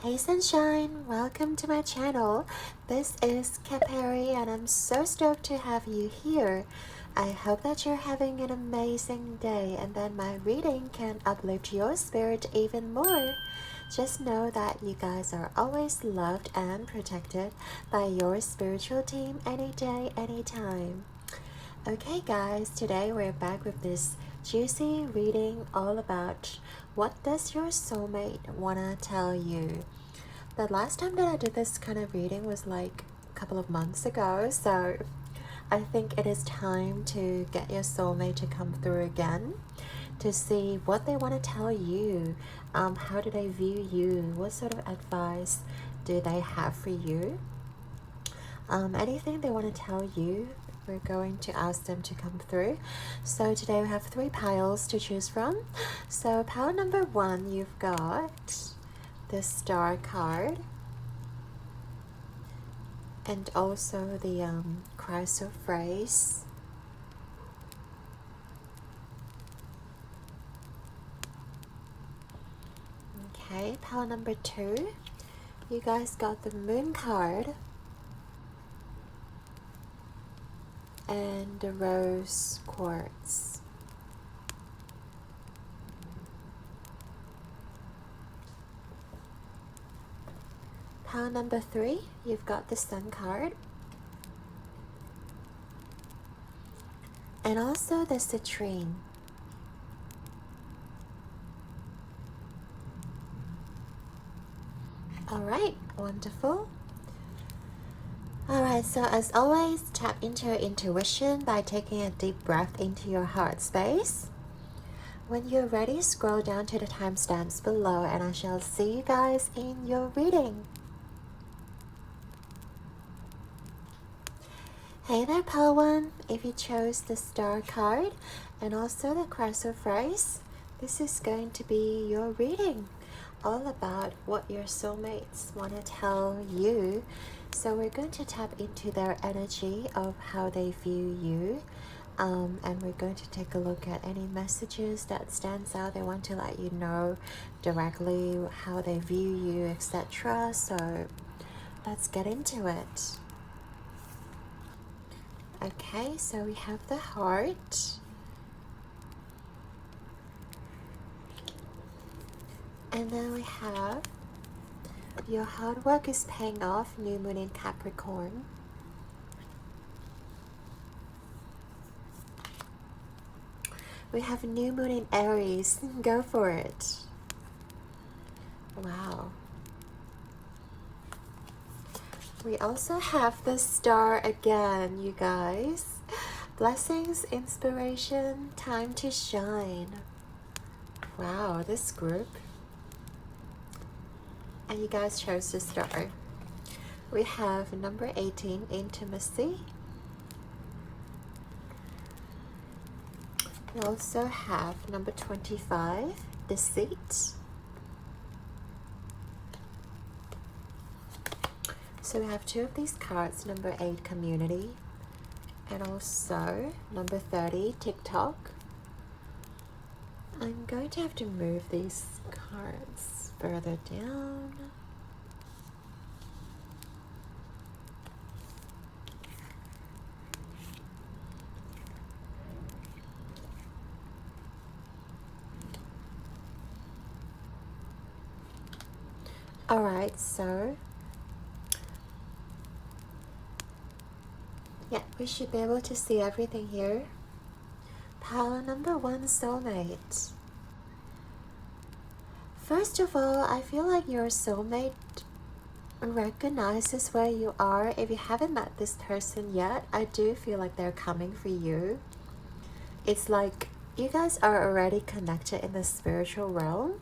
Hey sunshine, welcome to my channel. This is Capari and I'm so stoked to have you here. I hope that you're having an amazing day and that my reading can uplift your spirit even more. Just know that you guys are always loved and protected by your spiritual team any day, anytime. Okay guys, today we're back with this juicy reading all about what does your soulmate wanna tell you. The last time that I did this kind of reading was like a couple of months ago, so I think it is time to get your soulmate to come through again to see what they want to tell you. How do they view you? What sort of advice do they have for you? Anything they want to tell you, we're going to ask them to come through. So today we have 3 piles to choose from. So pile number 1, you've got the Star card and also the chrysoprase. Okay, pile number 2, you guys got the Moon card and the Rose quartz. Pile number 3, you've got the Sun card and also the citrine. Alright, wonderful. Alright, so as always, tap into your intuition by taking a deep breath into your heart space. When you're ready, scroll down to the timestamps below and I shall see you guys in your reading. Hey there, pile 1. If you chose the Star card and also the chrysoprase, this is going to be your reading. All about what your soulmates want to tell you. So we're going to tap into their energy of how they view you. And we're going to take a look at any messages that stands out. They want to let you know directly how they view you, etc. So let's get into it. Okay, so we have the heart. And then we have your hard work is paying off, new moon in Capricorn. We have new moon in Aries. Go for it. Wow. We also have the Star again, you guys. Blessings, inspiration, time to shine. Wow, this group. And you guys chose the Star. We have number 18, intimacy. We also have number 25, deceit. So we have 2 of these cards, number 8, community. And also number 30, TikTok. I'm going to have to move these cards further down. Alright, so yeah, we should be able to see everything here. Pile number 1, soulmate. First of all, I feel like your soulmate recognizes where you are. If you haven't met this person yet, I do feel like they're coming for you. It's like you guys are already connected in the spiritual realm.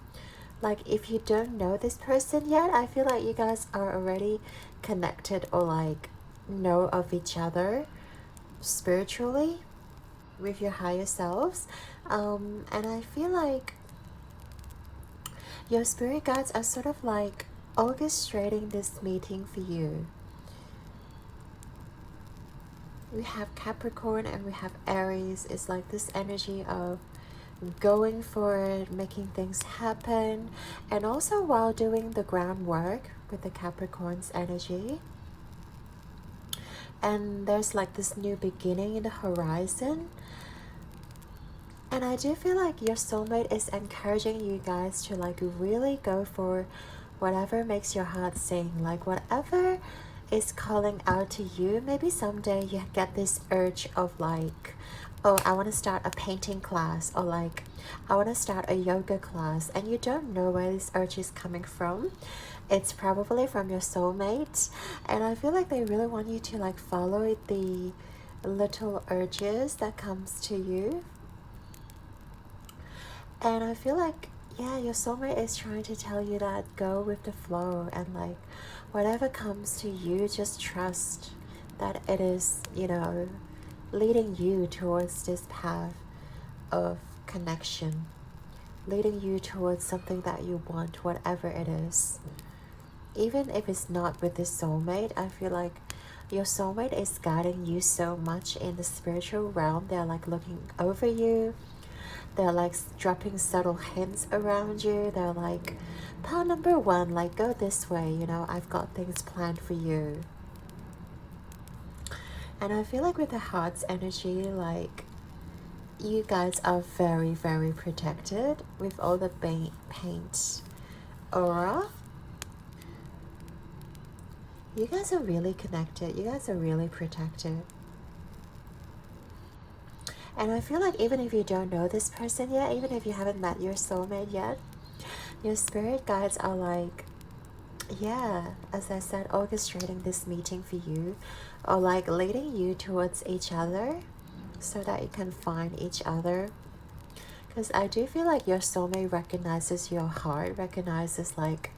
Like if you don't know this person yet, I feel like you guys are already connected or like know of each other spiritually with your higher selves. And I feel like your spirit guides are sort of like orchestrating this meeting for you. We have Capricorn and we have Aries. It's like this energy of going for it, making things happen, and also while doing the groundwork with the Capricorn's energy. And there's like this new beginning in the horizon. And I do feel like your soulmate is encouraging you guys to like really go for whatever makes your heart sing, like whatever is calling out to you. Maybe someday you get this urge of like, oh, I want to start a painting class, or like I want to start a yoga class, and you don't know where this urge is coming from. It's probably from your soulmate, and I feel like they really want you to like follow the little urges that comes to you. And I feel like, yeah, your soulmate is trying to tell you that go with the flow, and like whatever comes to you, just trust that it is, you know, leading you towards this path of connection, leading you towards something that you want, whatever it is. Even if it's not with this soulmate, I feel like your soulmate is guiding you so much in the spiritual realm. They're like looking over you. They're like dropping subtle hints around you. They're like, path number one, like go this way, you know, I've got things planned for you. And I feel like with the heart's energy, like you guys are very, very protected with all the paint aura. You guys are really connected. You guys are really protected. And I feel like even if you don't know this person yet, even if you haven't met your soulmate yet, your spirit guides are like, yeah, as I said, orchestrating this meeting for you, or like leading you towards each other so that you can find each other. Because I do feel like your soulmate recognizes your heart, recognizes like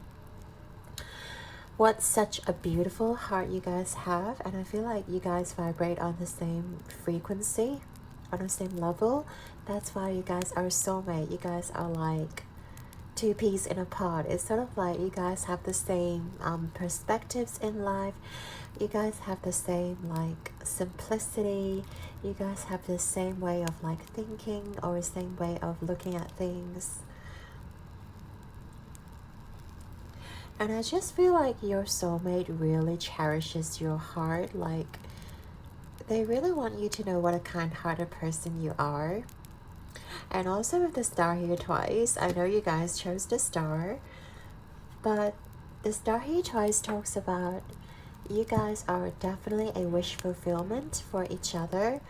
what such a beautiful heart you guys have. And I feel like you guys vibrate on the same frequency, on the same level. That's why you guys are soulmate. You guys are like two peas in a pod. It's sort of like you guys have the same perspectives in life. You guys have the same like simplicity. You guys have the same way of like thinking, or the same way of looking at things. And I just feel like your soulmate really cherishes your heart. Like they really want you to know what a kind-hearted person you are. And also with the star here twice, I know you guys chose the star, but the star here twice talks about you guys are definitely a wish fulfillment for each other.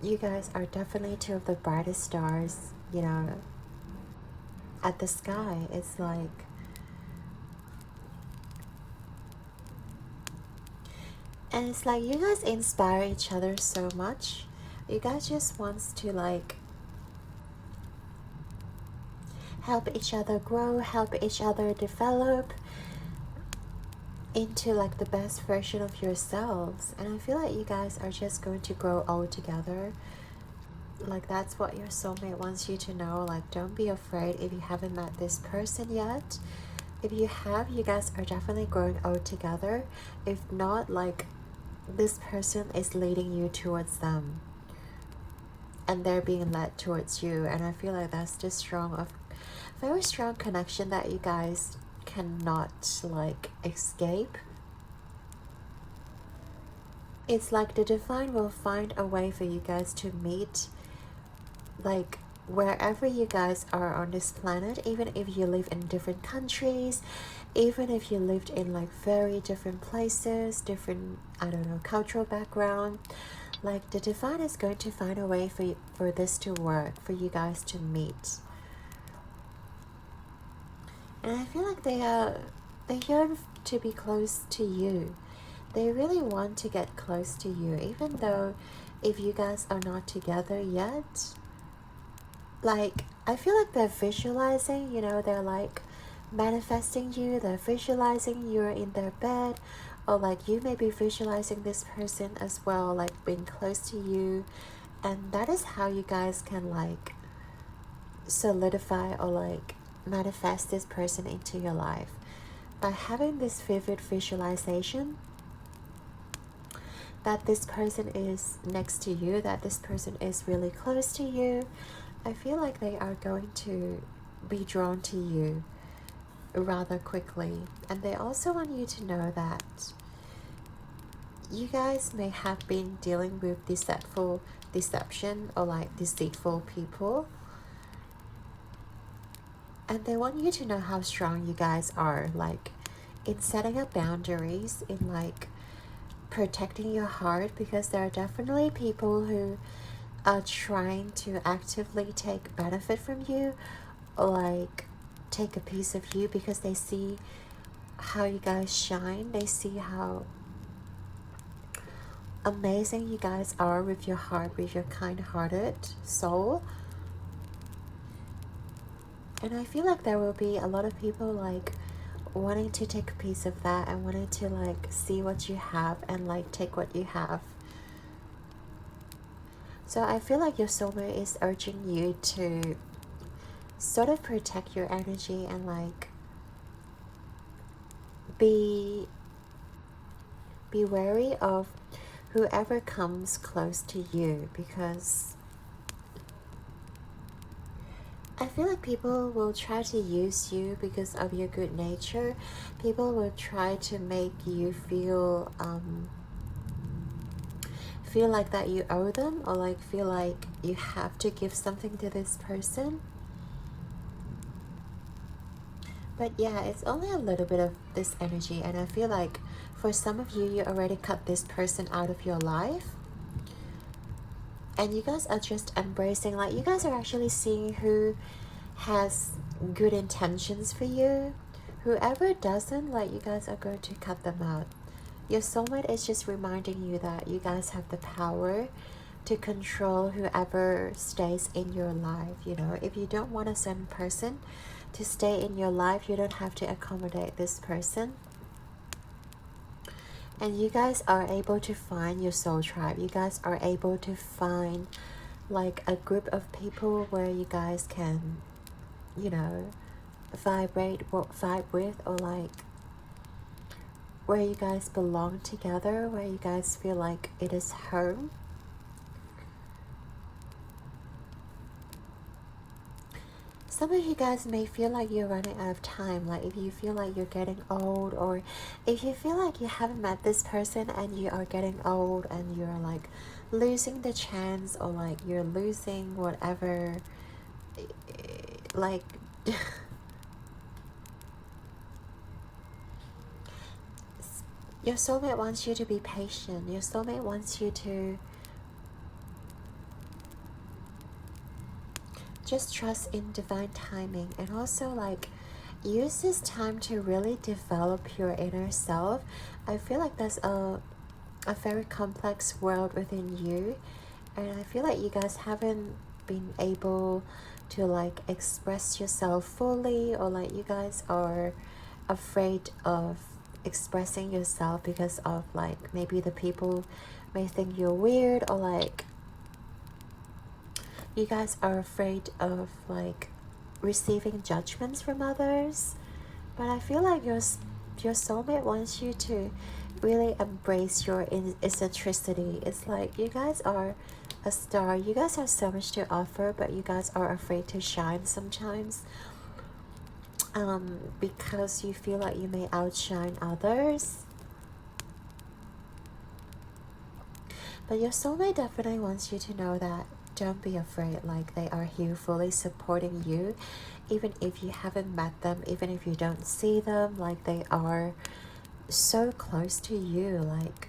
You guys are definitely two of the brightest stars, you know, at the sky. It's like, and it's like you guys inspire each other so much. You guys just wants to like help each other grow, help each other develop into like the best version of yourselves. And I feel like you guys are just going to grow old together. Like that's what your soulmate wants you to know. Like don't be afraid if you haven't met this person yet. If you have, you guys are definitely growing old together. If not, like this person is leading you towards them, and they're being led towards you. And I feel like that's just very strong connection that you guys cannot like escape. It's like the divine will find a way for you guys to meet, like wherever you guys are on this planet. Even if you live in different countries, even if you lived in like very different places, different, I don't know, cultural background, like the divine is going to find a way for this to work, for you guys to meet. And I feel like they yearn to be close to you. They really want to get close to you, even though if you guys are not together yet. Like I feel like they're visualizing, you know, they're like manifesting you. They're visualizing you're in their bed, or like you may be visualizing this person as well, like being close to you. And that is how you guys can like solidify or like manifest this person into your life, by having this vivid visualization that this person is next to you, that this person is really close to you, I feel like they are going to be drawn to you rather quickly. And they also want you to know that you guys may have been dealing with deception or like deceitful people. And they want you to know how strong you guys are, like in setting up boundaries, in like protecting your heart, because there are definitely people who are trying to actively take benefit from you or like take a piece of you because they see how you guys shine. They see how amazing you guys are with your heart, with your kind-hearted soul. And I feel like there will be a lot of people like wanting to take a piece of that and wanting to like see what you have and like take what you have. So I feel like your soulmate is urging you to sort of protect your energy and like be wary of whoever comes close to you, because I feel like people will try to use you because of your good nature. People will try to make you feel like that you owe them, or like feel like you have to give something to this person. But yeah, it's only a little bit of this energy, and I feel like for some of you, you already cut this person out of your life. And you guys are just embracing, like you guys are actually seeing who has good intentions for you. Whoever doesn't, like you guys are going to cut them out. Your soulmate is just reminding you that you guys have the power to control whoever stays in your life. You know, if you don't want a certain person to stay in your life, you don't have to accommodate this person. And you guys are able to find your soul tribe. You guys are able to find like a group of people where you guys can, you know, vibe with, or like where you guys belong together, where you guys feel like it is home. Some of you guys may feel like you're running out of time, like if you feel like you're getting old, or if you feel like you haven't met this person and you are getting old and you're like losing the chance, or like you're losing whatever, like your soulmate wants you to be patient. Your soulmate wants you to just trust in divine timing, and also like use this time to really develop your inner self. I feel like there's a very complex world within you, and I feel like you guys haven't been able to like express yourself fully, or like you guys are afraid of expressing yourself because of like maybe the people may think you're weird, or like you guys are afraid of like receiving judgments from others. But I feel like your soulmate wants you to really embrace your eccentricity. It's like you guys are a star. You guys have so much to offer, but you guys are afraid to shine sometimes, because you feel like you may outshine others. But your soulmate definitely wants you to know that don't be afraid. Like they are here fully supporting you, even if you haven't met them, even if you don't see them. Like they are so close to you, like,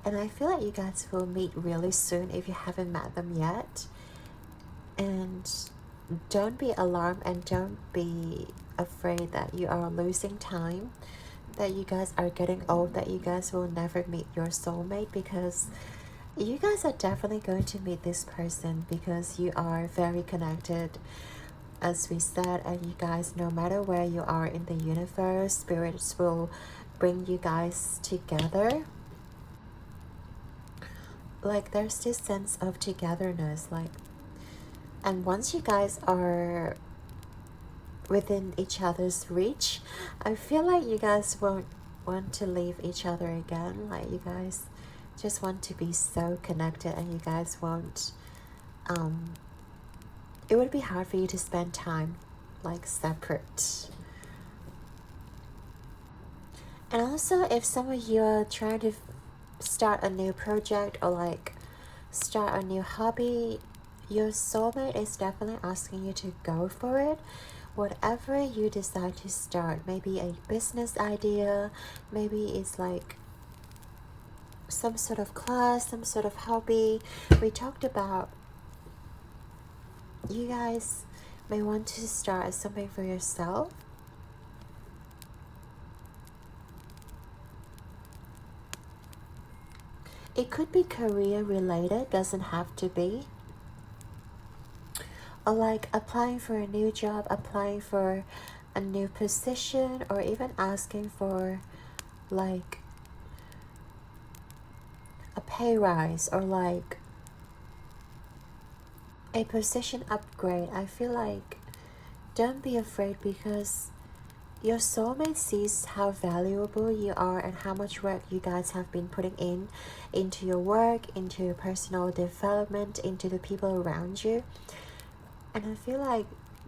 and I feel like you guys will meet really soon if you haven't met them yet. And don't be alarmed, and don't be afraid that you are losing time, that you guys are getting old, that you guys will never meet your soulmate, because you guys are definitely going to meet this person, because you are very connected, as we said. And you guys, no matter where you are in the universe, spirits will bring you guys together. Like there's this sense of togetherness, like, and once you guys are within each other's reach, I feel like you guys won't want to leave each other again. Like you guys just want to be so connected, and you guys won't it would be hard for you to spend time like separate. And also, if some of you are trying to start a new project or like start a new hobby, your soulmate is definitely asking you to go for it. Whatever you decide to start, maybe a business idea, maybe it's like some sort of class, some sort of hobby. We talked about you guys may want to start something for yourself. It could be career related, doesn't have to be. Or like applying for a new job, applying for a new position, or even asking for like a pay rise or like a position upgrade. I feel like don't be afraid, because your soulmate sees how valuable you are and how much work you guys have been putting into your work, into your personal development, into the people around you. And I feel like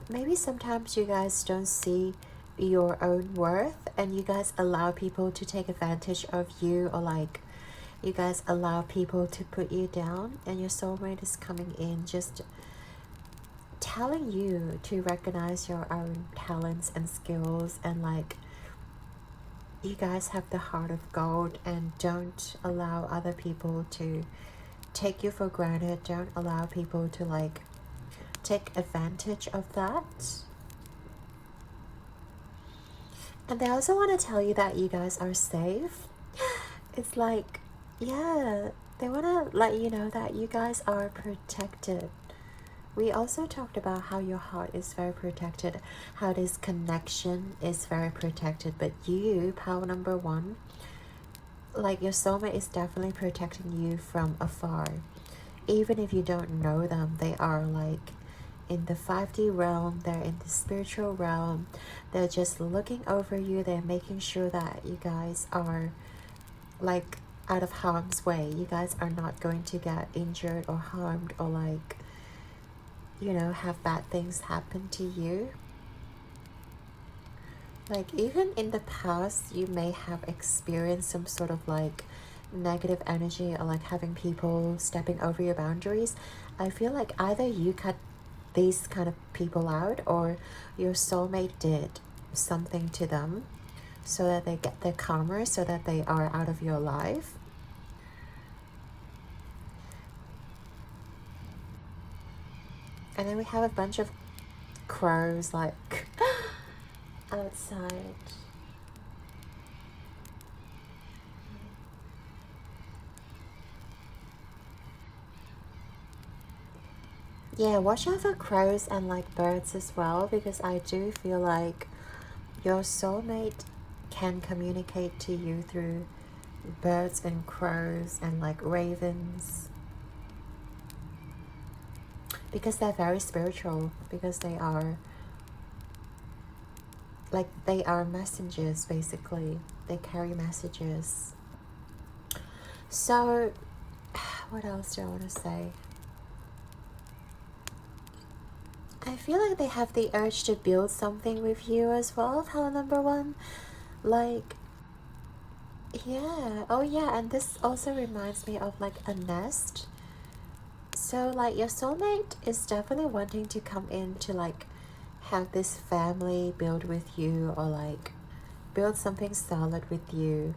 maybe sometimes you guys don't see your own worth, and you guys allow people to take advantage of you, or like you guys allow people to put you down, and your soulmate is coming in just telling you to recognize your own talents and skills, and like you guys have the heart of gold, and don't allow other people to take you for granted. Don't allow people to like take advantage of that. And they also want to tell you that you guys are safe. It's like, yeah, they want to let you know that you guys are protected. We also talked about how your heart is very protected, how this connection is very protected, but you, power number one, like your soulmate is definitely protecting you from afar. Even if you don't know them, they are like in the 5D realm, they're in the spiritual realm, they're just looking over you, they're making sure that you guys are like out of harm's way. You guys are not going to get injured or harmed, or like, you know, have bad things happen to you. Like even in the past, you may have experienced some sort of like negative energy, or like having people stepping over your boundaries. I feel like either you cut these kind of people out, or your soulmate did something to them so that they get their karma, so that they are out of your life. And then we have a bunch of crows like outside. Yeah, watch out for crows and like birds as well, because I do feel like your soulmate can communicate to you through birds and crows and like ravens, because they're very spiritual, because they are like, they are messengers basically. They carry messages. So what else do I want to say? I feel like they have the urge to build something with you as well, power number one. Like, yeah, oh yeah, and this also reminds me of like a nest. So like your soulmate is definitely wanting to come in to like have this family build with you, or like build something solid with you.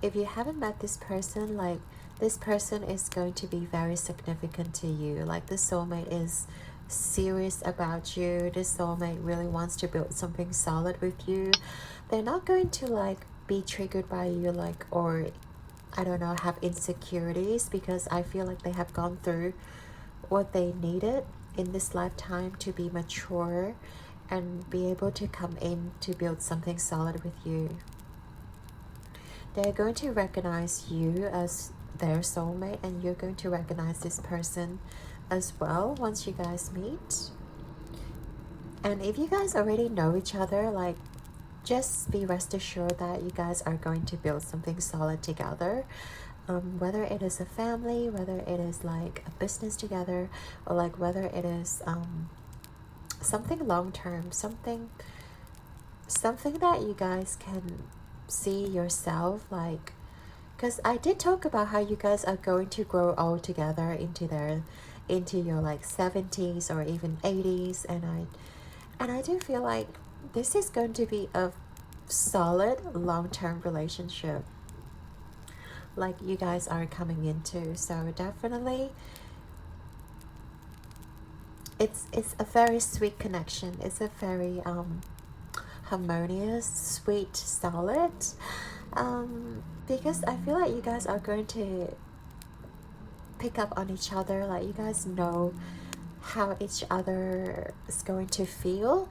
If you haven't met this person, like this person is going to be very significant to you. Like the soulmate is serious about you. This soulmate really wants to build something solid with you. They're not going to like be triggered by you, like, or I don't know, have insecurities, because I feel like they have gone through what they needed in this lifetime to be mature and be able to come in to build something solid with you. They're going to recognize you as their soulmate, and you're going to recognize this person as well once you guys meet. And if you guys already know each other, like, just be rest assured that you guys are going to build something solid together. Whether it is a family, whether it is like a business together, or like whether it is something long term, something that you guys can see yourself, like, because I did talk about how you guys are going to grow old together into your like 70s or even 80s, and I do feel like this is going to be a solid long-term relationship like you guys are coming into. So definitely it's a very sweet connection. It's a very harmonious, sweet, solid, because I feel like you guys are going to pick up on each other. Like, you guys know how each other is going to feel,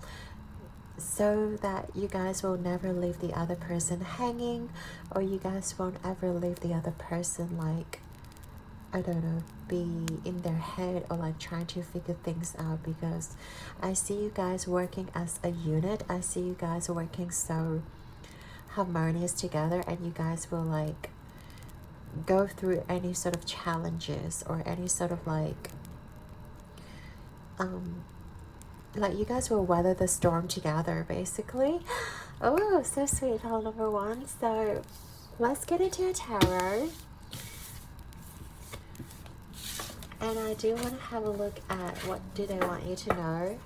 so that you guys will never leave the other person hanging, or you guys won't ever leave the other person, like, I don't know, be in their head or like trying to figure things out. Because I see you guys working as a unit. I see you guys working so harmonious together, and you guys will like go through any sort of challenges or any sort of like you guys will weather the storm together, basically. Oh, so sweet, hole number one. So let's get into a tarot. And I do want to have a look at what do they want you to know.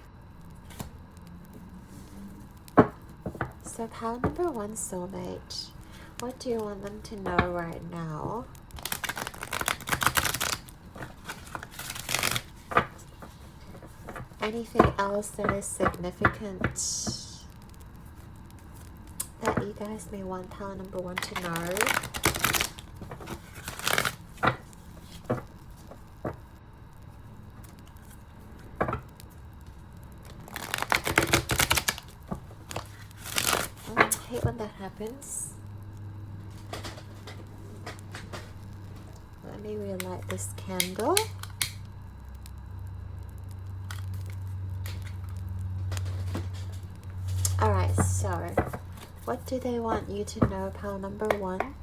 So pile number one, soulmate. What do you want them to know right now? Anything else that is significant that you guys may want pile number one to know? I hate when that happens. Let me relight this candle. Alright, so what do they want you to know, pile number one?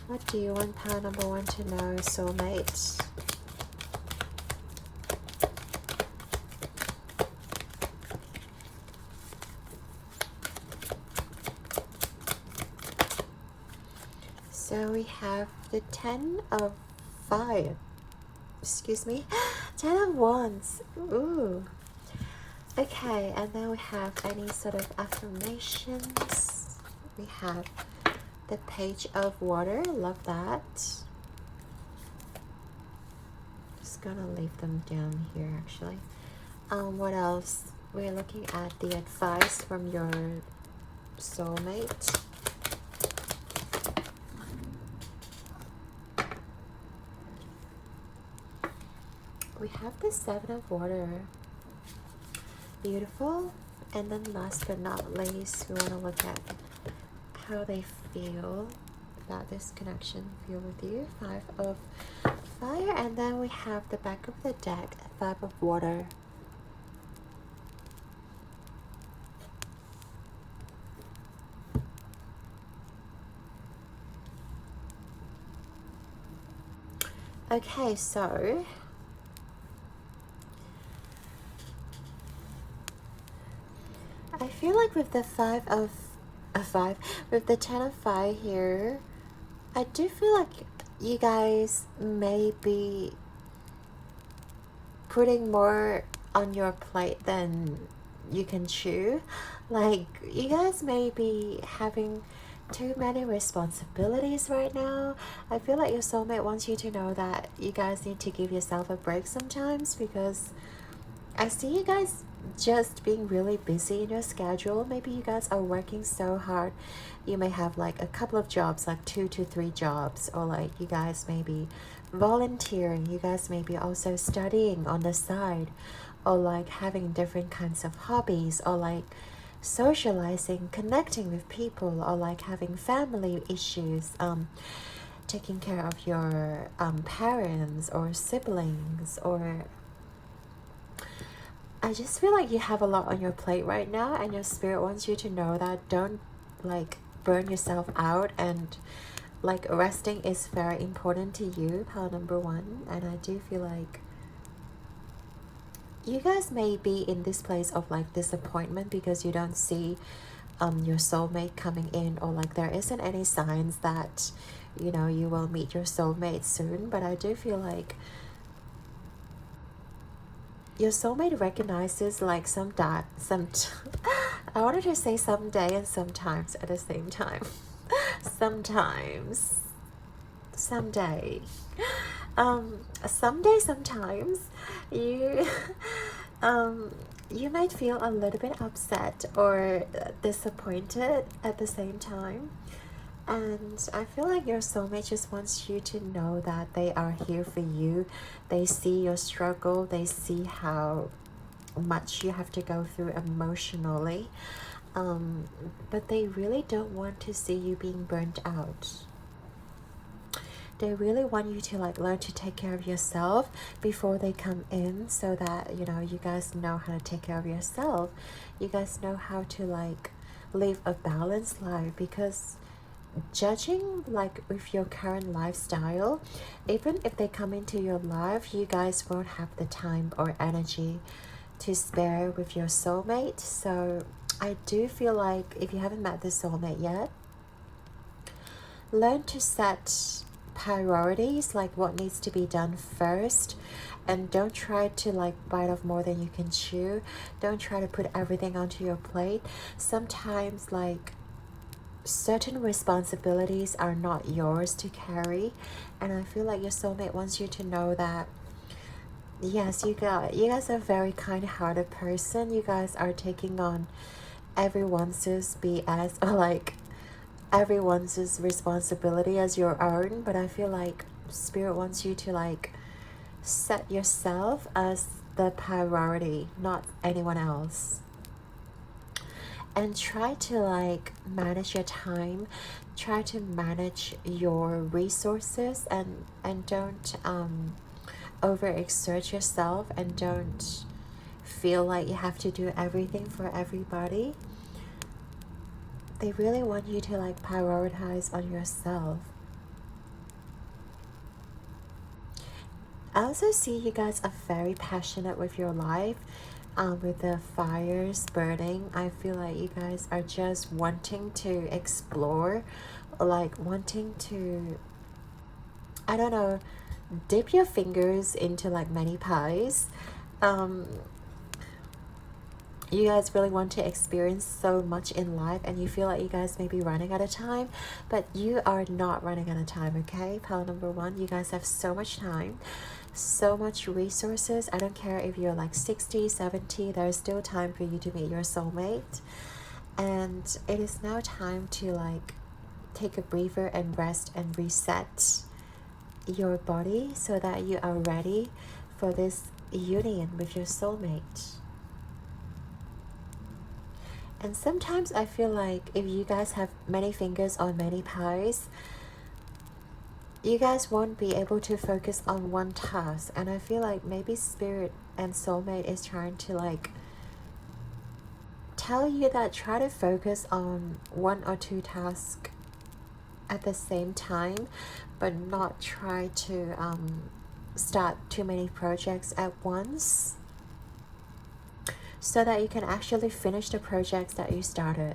What do you want pile number one to know, soulmate? So we have the 10 of fire. Excuse me. 10 of wands. Ooh. Okay, and then we have any sort of affirmations. We have the page of water. Love that. Just gonna leave them down here, actually. What else? We're looking at the advice from your soulmate. We have the 7 of water. Beautiful. And then last but not least, we want to look at how they feel about this connection, feel with you. 5 of fire. And then we have the back of the deck, 5 of water. Okay, so I feel like with the 5 of with the 10 of fire here, I do feel like you guys may be putting more on your plate than you can chew. Like, you guys may be having too many responsibilities right now. I feel like your soulmate wants you to know that you guys need to give yourself a break sometimes, because I see you guys just being really busy in your schedule. Maybe you guys are working so hard. You may have like a couple of jobs, like 2 to 3 jobs, or like you guys may be volunteering. You guys may be also studying on the side, or like having different kinds of hobbies, or like socializing, connecting with people, or like having family issues, taking care of your parents or siblings, or I just feel like you have a lot on your plate right now, and your spirit wants you to know that don't like burn yourself out, and like resting is very important to you, pile number one. And I do feel like you guys may be in this place of like disappointment because you don't see your soulmate coming in, or like there isn't any signs that you know you will meet your soulmate soon. But I do feel like your soulmate recognizes like I wanted to say someday and sometimes at the same time. Sometimes, someday, someday, sometimes you you might feel a little bit upset or disappointed at the same time. And I feel like your soulmate just wants you to know that they are here for you. They see your struggle. They see how much you have to go through emotionally. But they really don't want to see you being burnt out. They really want you to like learn to take care of yourself before they come in, so that you know you guys know how to take care of yourself. You guys know how to like live a balanced life, because judging like with your current lifestyle, even if they come into your life, you guys won't have the time or energy to spare with your soulmate. So I do feel like if you haven't met the soulmate yet, learn to set priorities, like what needs to be done first, and don't try to like bite off more than you can chew. Don't try to put everything onto your plate. Sometimes like certain responsibilities are not yours to carry, and I feel like your soulmate wants you to know that yes, you guys are a very kind-hearted person. You guys are taking on everyone's BS, or like everyone's responsibility as your own. But I feel like spirit wants you to like set yourself as the priority, not anyone else. And try to like manage your time, try to manage your resources, and don't overexert yourself, and don't feel like you have to do everything for everybody. They really want you to like prioritize on yourself. I also see you guys are very passionate with your life. With the fires burning, I feel like you guys are just wanting to explore, like wanting to, I don't know, dip your fingers into like many pies. You guys really want to experience so much in life, and you feel like you guys may be running out of time, but you are not running out of time, okay? Pile number one, you guys have so much time, so much resources. I don't care if you're like 60, 70, there's still time for you to meet your soulmate. And it is now time to like take a breather and rest and reset your body, so that you are ready for this union with your soulmate. And sometimes I feel like if you guys have many fingers on many pies, you guys won't be able to focus on one task. And I feel like maybe spirit and soulmate is trying to like tell you that try to focus on one or two tasks at the same time, but not try to start too many projects at once, so that you can actually finish the projects that you started.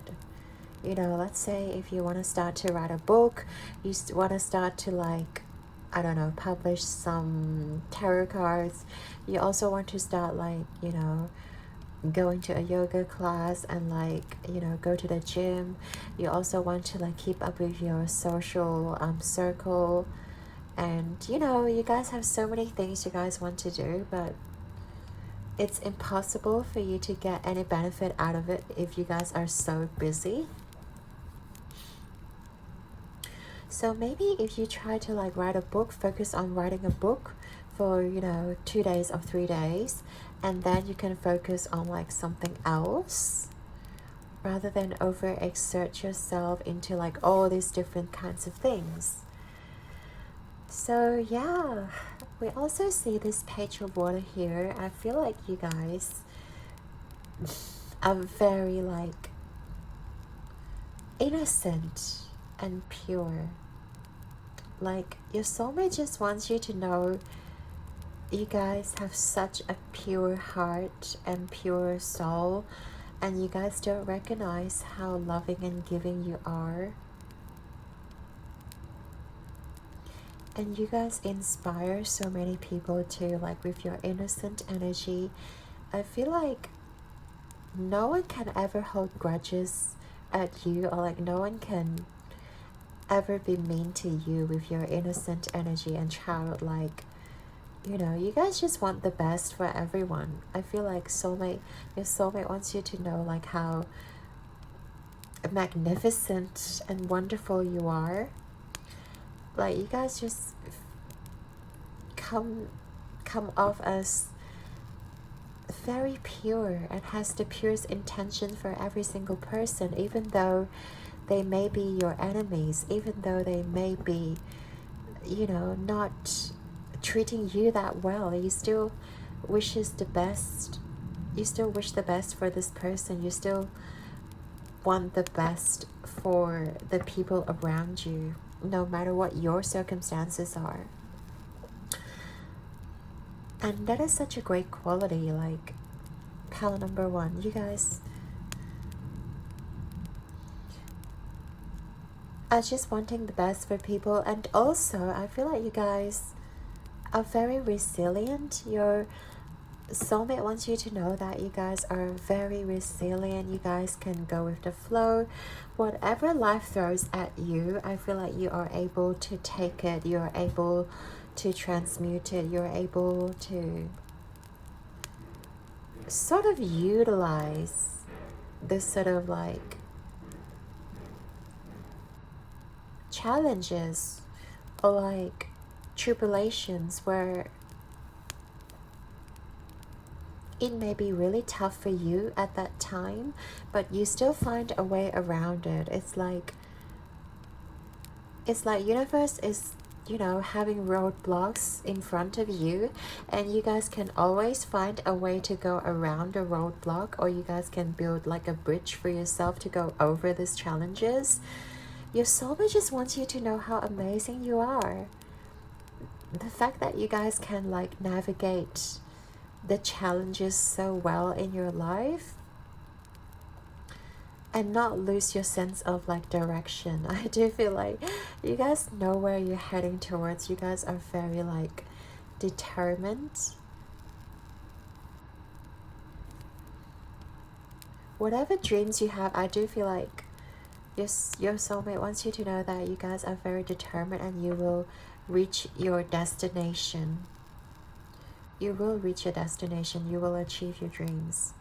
You know, let's say if you want to start to write a book, you want to start to like, I don't know, publish some tarot cards. You also want to start like, you know, going to a yoga class, and like, you know, go to the gym. You also want to like keep up with your social circle. And you know, you guys have so many things you guys want to do, but it's impossible for you to get any benefit out of it if you guys are so busy. So maybe if you try to like write a book, focus on writing a book for, you know, 2 days or 3 days, and then you can focus on like something else, rather than overexert yourself into like all these different kinds of things. So yeah, we also see this page of water here. I feel like you guys are very like innocent and pure. Like your soulmate just wants you to know you guys have such a pure heart and pure soul, and you guys don't recognize how loving and giving you are. And you guys inspire so many people too, like with your innocent energy. I feel like no one can ever hold grudges at you, or like no one can ever be mean to you with your innocent energy and childlike. You know, you guys just want the best for everyone. I feel like your soulmate wants you to know like how magnificent and wonderful you are. Like you guys just come off as very pure and has the purest intention for every single person, even though they may be your enemies, even though they may be, you know, not treating you that well. You still wishes the best. You still wish the best for this person. You still want the best for the people around you, no matter what your circumstances are. And that is such a great quality. Like pal number one, you guys are just wanting the best for people. And also I feel like you guys are very resilient. Your soulmate wants you to know that you guys are very resilient. You guys can go with the flow. Whatever life throws at you, I feel like you are able to take it. You're able to transmute it. You're able to sort of utilize this sort of like challenges or like tribulations where it may be really tough for you at that time, but you still find a way around it. It's like universe is, you know, having roadblocks in front of you, and you guys can always find a way to go around a roadblock, or you guys can build like a bridge for yourself to go over these challenges. Your soulmate just wants you to know how amazing you are. The fact that you guys can like navigate the challenges so well in your life and not lose your sense of like direction. I do feel like you guys know where you're heading towards. You guys are very like determined. Whatever dreams you have, I do feel like your soulmate wants you to know that you guys are very determined and you will reach your destination. You will reach your destination. You will achieve your dreams.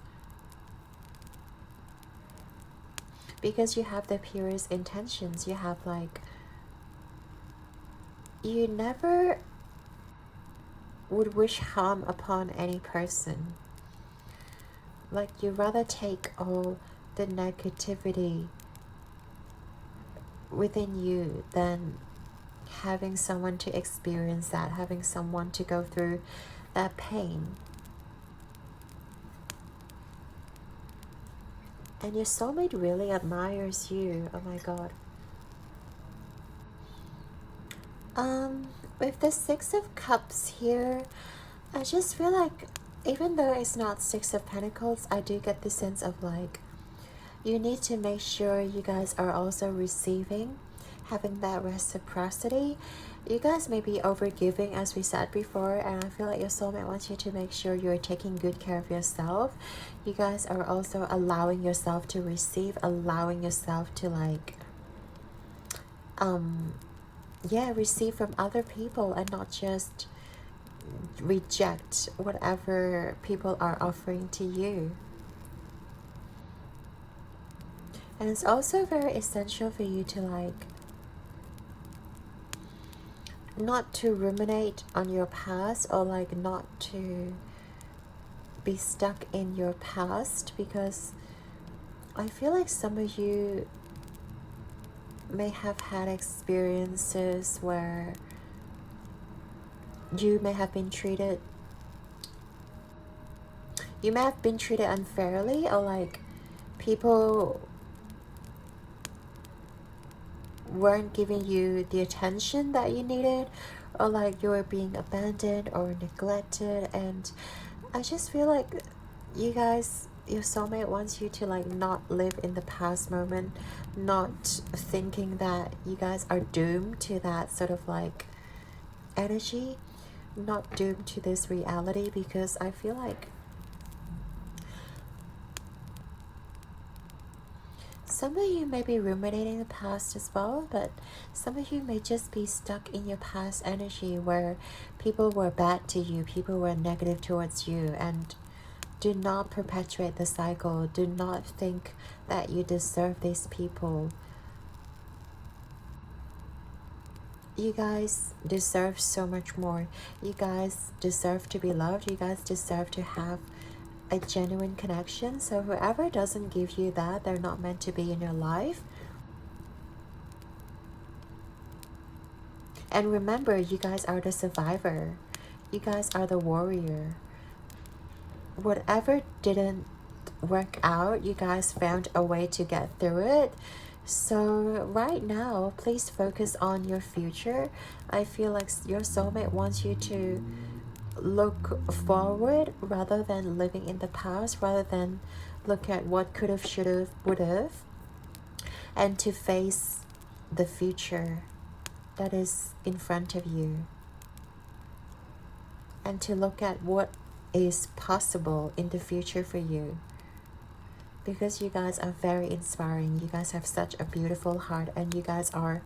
Because you have the purest intentions. You have like, you never would wish harm upon any person. Like you rather take all the negativity within you than having someone to experience that, having someone to go through that pain. And your soulmate really admires you. Oh my god. With the Six of Cups here, I just feel like even though it's not Six of Pentacles, I do get the sense of like you need to make sure you guys are also receiving, having that reciprocity. You guys may be overgiving, as we said before, and I feel like your soulmate wants you to make sure you're taking good care of yourself. You guys are also allowing yourself to receive, allowing yourself to like receive from other people and not just reject whatever people are offering to you. And it's also very essential for you to like not to ruminate on your past, or like not to be stuck in your past, because I feel like some of you may have had experiences where you may have been treated unfairly, or like people weren't giving you the attention that you needed, or like you're being abandoned or neglected. And I just feel like you guys, your soulmate wants you to like not live in the past moment, not thinking that you guys are doomed to that sort of like energy, not doomed to this reality, because I feel like some of you may be ruminating the past as well, but some of you may just be stuck in your past energy where people were bad to you, people were negative towards you, and do not perpetuate the cycle. Do not think that you deserve these people. You guys deserve so much more. You guys deserve to be loved. You guys deserve to have a genuine connection. So whoever doesn't give you that, they're not meant to be in your life. And remember, you guys are the survivor. You guys are the warrior. Whatever didn't work out, you guys found a way to get through it. So right now, please focus on your future. I feel like your soulmate wants you to look forward rather than living in the past, rather than look at what could have, should have, would have, and to face the future that is in front of you, and to look at what is possible in the future for you. Because you guys are very inspiring. You guys have such a beautiful heart, and you guys are,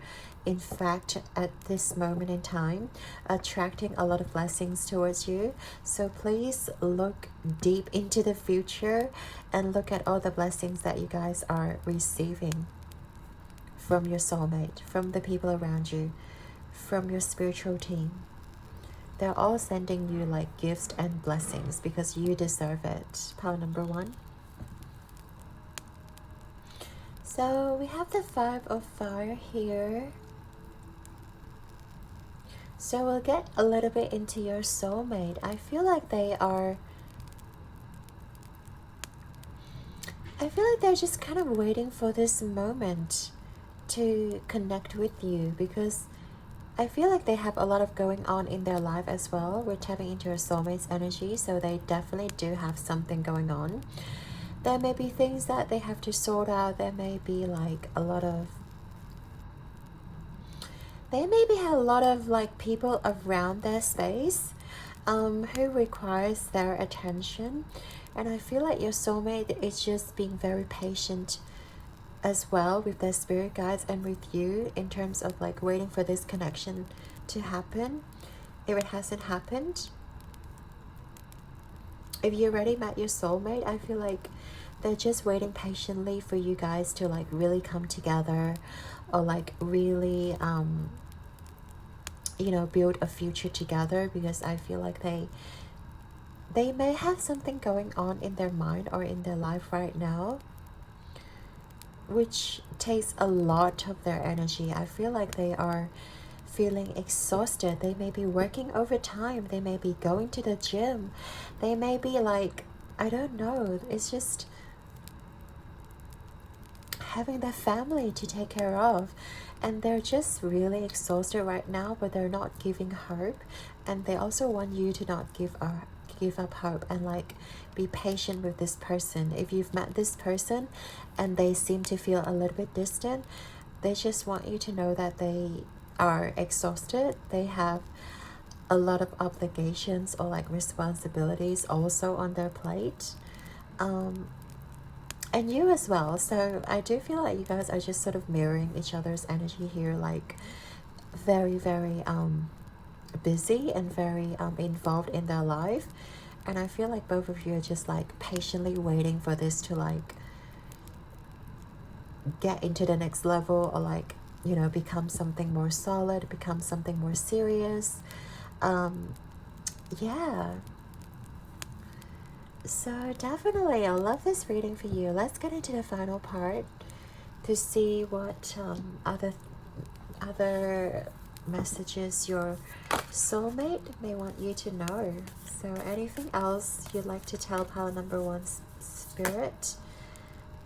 in fact, at this moment in time, attracting a lot of blessings towards you. So please look deep into the future and look at all the blessings that you guys are receiving from your soulmate, from the people around you, from your spiritual team. They're all sending you like gifts and blessings because you deserve it. Pile number 1. So we have the 5 of fire here. So we'll get a little bit into your soulmate. I feel like they're just kind of waiting for this moment to connect with you, because I feel like they have a lot of going on in their life as well. We're tapping into your soulmate's energy, so they definitely do have something going on. There may be things that they have to sort out. There may be like a lot of like people around their space who requires their attention. And I feel like your soulmate is just being very patient as well with their spirit guides and with you, in terms of like waiting for this connection to happen. If it hasn't happened, if you already met your soulmate, I feel like they're just waiting patiently for you guys to like really come together, or like really you know, build a future together. Because I feel like they may have something going on in their mind or in their life right now, which takes a lot of their energy. I feel like they are feeling exhausted. They may be working overtime. They may be going to the gym. They may be like, I don't know, it's just having their family to take care of, and they're just really exhausted right now, but they're not giving hope. And they also want you to not give up hope, and like be patient with this person. If you've met this person and they seem to feel a little bit distant, they just want you to know that they are exhausted. They have a lot of obligations or like responsibilities also on their plate, and you as well. So I do feel like you guys are just sort of mirroring each other's energy here, like very, very busy and very involved in their life. And I feel like both of you are just like patiently waiting for this to like get into the next level, or like, you know, become something more solid, become something more serious. Yeah, so definitely I love this reading for you. Let's get into the final part to see what other messages your soulmate may want you to know. So anything else you'd like to tell pile number 1's spirit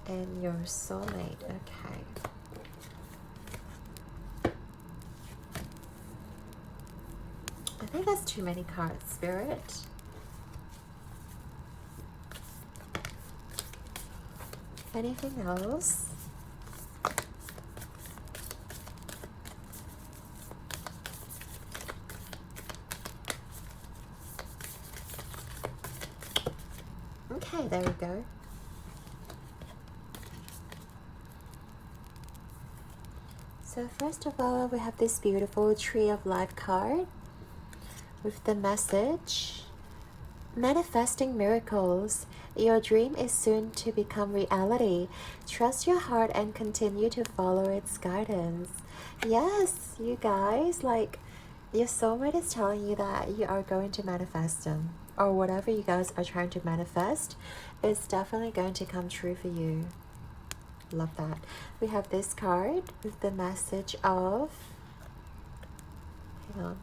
and your soulmate? Okay. think that's too many cards, Spirit. Anything else? Okay, there we go. So first of all, we have this beautiful Tree of Life card with the message: manifesting miracles. Your dream is soon to become reality. Trust your heart and continue to follow its guidance. Yes, you guys, like, your soulmate is telling you that you are going to manifest them, or whatever you guys are trying to manifest is definitely going to come true for you. Love that. We have this card with the message of, hang on,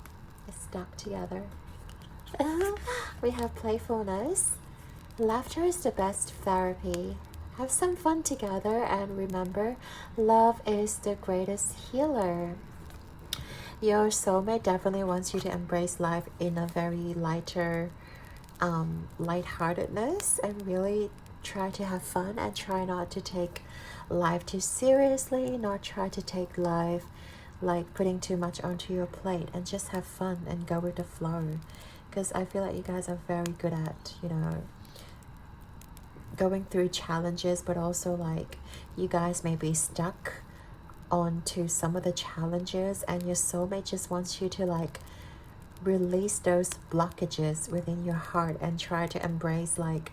it's stuck together. We have playfulness. Laughter is the best therapy. Have some fun together, and remember, love is the greatest healer. Your soulmate definitely wants you to embrace life in a very lighter, lightheartedness, and really try to have fun and try not to take life too seriously, not try to take life like putting too much onto your plate, and just have fun and go with the flow. Because I feel like you guys are very good at, you know, going through challenges, but also like you guys may be stuck onto some of the challenges, and your soulmate just wants you to like release those blockages within your heart and try to embrace, like,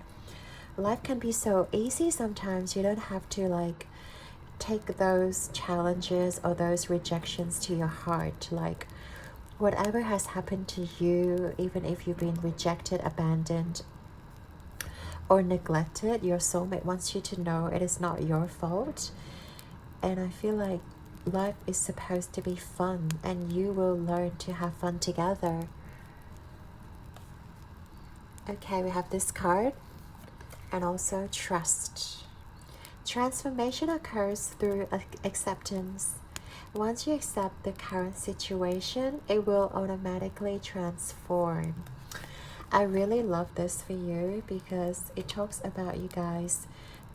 life can be so easy sometimes. You don't have to like take those challenges or those rejections to your heart. Like, whatever has happened to you, even if you've been rejected, abandoned, or neglected, your soulmate wants you to know it is not your fault. And I feel like life is supposed to be fun, and you will learn to have fun together. Okay, we have this card, and also trust. Transformation occurs through acceptance. Once you accept the current situation, it will automatically transform. I really love this for you because it talks about you guys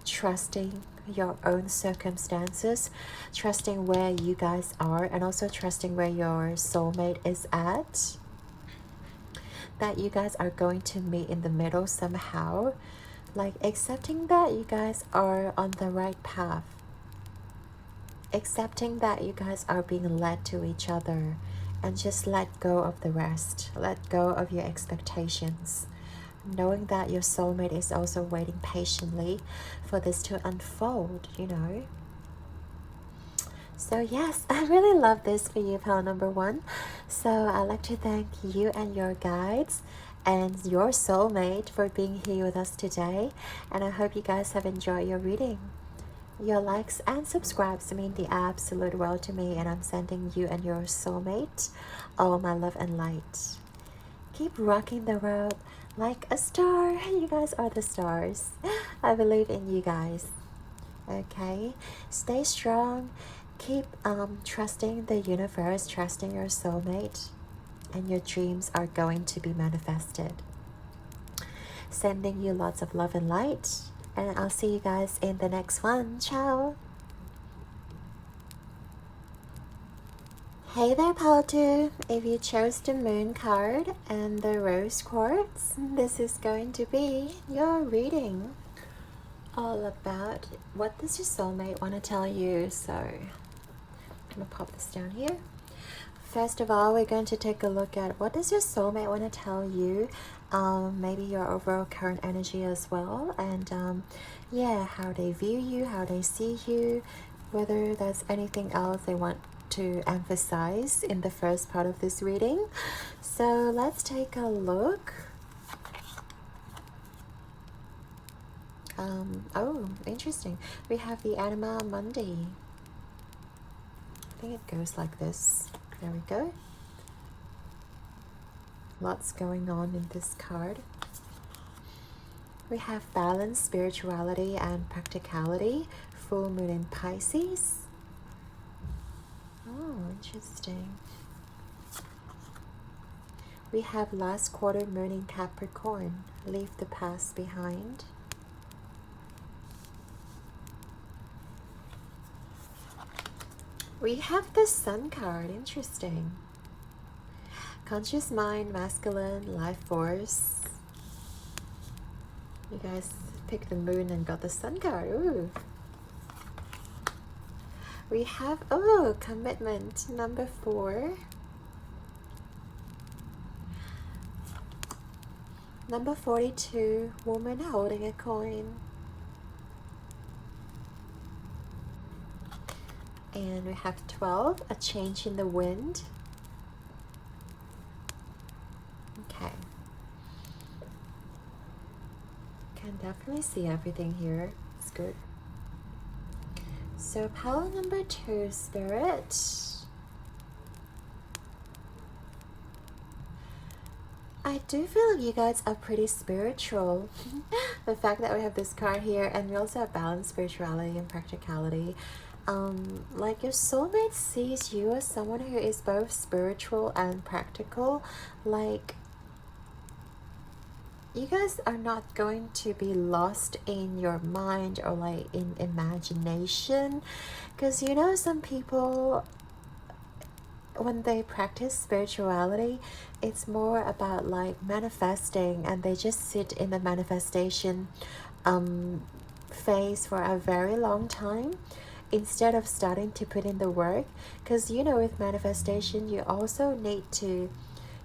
trusting your own circumstances, trusting where you guys are, and also trusting where your soulmate is at. That you guys are going to meet in the middle somehow. Like, accepting that you guys are on the right path. Accepting that you guys are being led to each other, and just let go of the rest. Let go of your expectations. Knowing that your soulmate is also waiting patiently for this to unfold, you know. So yes, I really love this for you, pal number one. So I'd like to thank you and your guides and your soulmate for being here with us today. And I hope you guys have enjoyed your reading. Your likes and subscribes mean the absolute world to me, and I'm sending you and your soulmate all my love and light. Keep rocking the world like a star. You guys are the stars. I believe in you guys. Okay, stay strong. Keep trusting the universe, trusting your soulmate, and your dreams are going to be manifested. Sending you lots of love and light, and I'll see you guys in the next one. Ciao. Hey there, Paltu. If you chose the moon card and the rose quartz, this is going to be your reading. All about what does your soulmate want to tell you. So I'm going to pop this down here. First of all, we're going to take a look at what does your soulmate want to tell you. Maybe your overall current energy as well. And yeah, how they view you, how they see you, whether there's anything else they want to emphasize in the first part of this reading. So let's take a look. Oh, interesting. We have the Anima Monday. I think it goes like this. There we go. Lots going on in this card. We have balance, spirituality, and practicality. Full moon in Pisces. Oh, interesting. We have last quarter moon in Capricorn. Leave the past behind. We have the Sun card. Interesting. Conscious mind, masculine, life force. You guys picked the moon and got the Sun card. Ooh. We have, oh, commitment, number 4. Number 42, woman holding a coin. And we have 12, a change in the wind. Okay. Can definitely see everything here. It's good. So pile number 2, Spirit. I do feel like you guys are pretty spiritual. The fact that we have this card here, and we also have balanced spirituality and practicality. Like your soulmate sees you as someone who is both spiritual and practical. Like, you guys are not going to be lost in your mind or like in imagination, because you know some people, when they practice spirituality, it's more about like manifesting, and they just sit in the manifestation phase for a very long time instead of starting to put in the work. Because you know, with manifestation, you also need to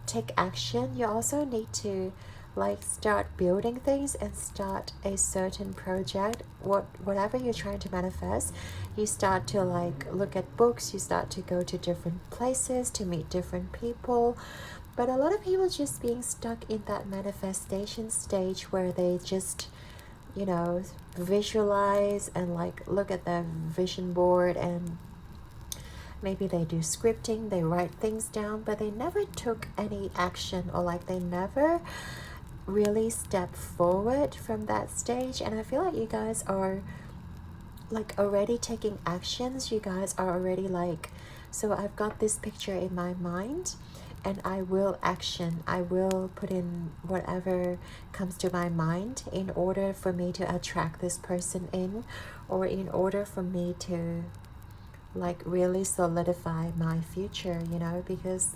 take action. You also need to like start building things and start a certain project. Whatever you're trying to manifest, you start to like look at books, you start to go to different places to meet different people. But a lot of people just being stuck in that manifestation stage where they just, you know, visualize and like look at their vision board, and maybe they do scripting, they write things down, but they never took any action, or like they never really step forward from that stage. And I feel like you guys are like already taking actions. You guys are already like, so I've got this picture in my mind and I will action, I will put in whatever comes to my mind in order for me to attract this person in, or in order for me to like really solidify my future, you know. Because,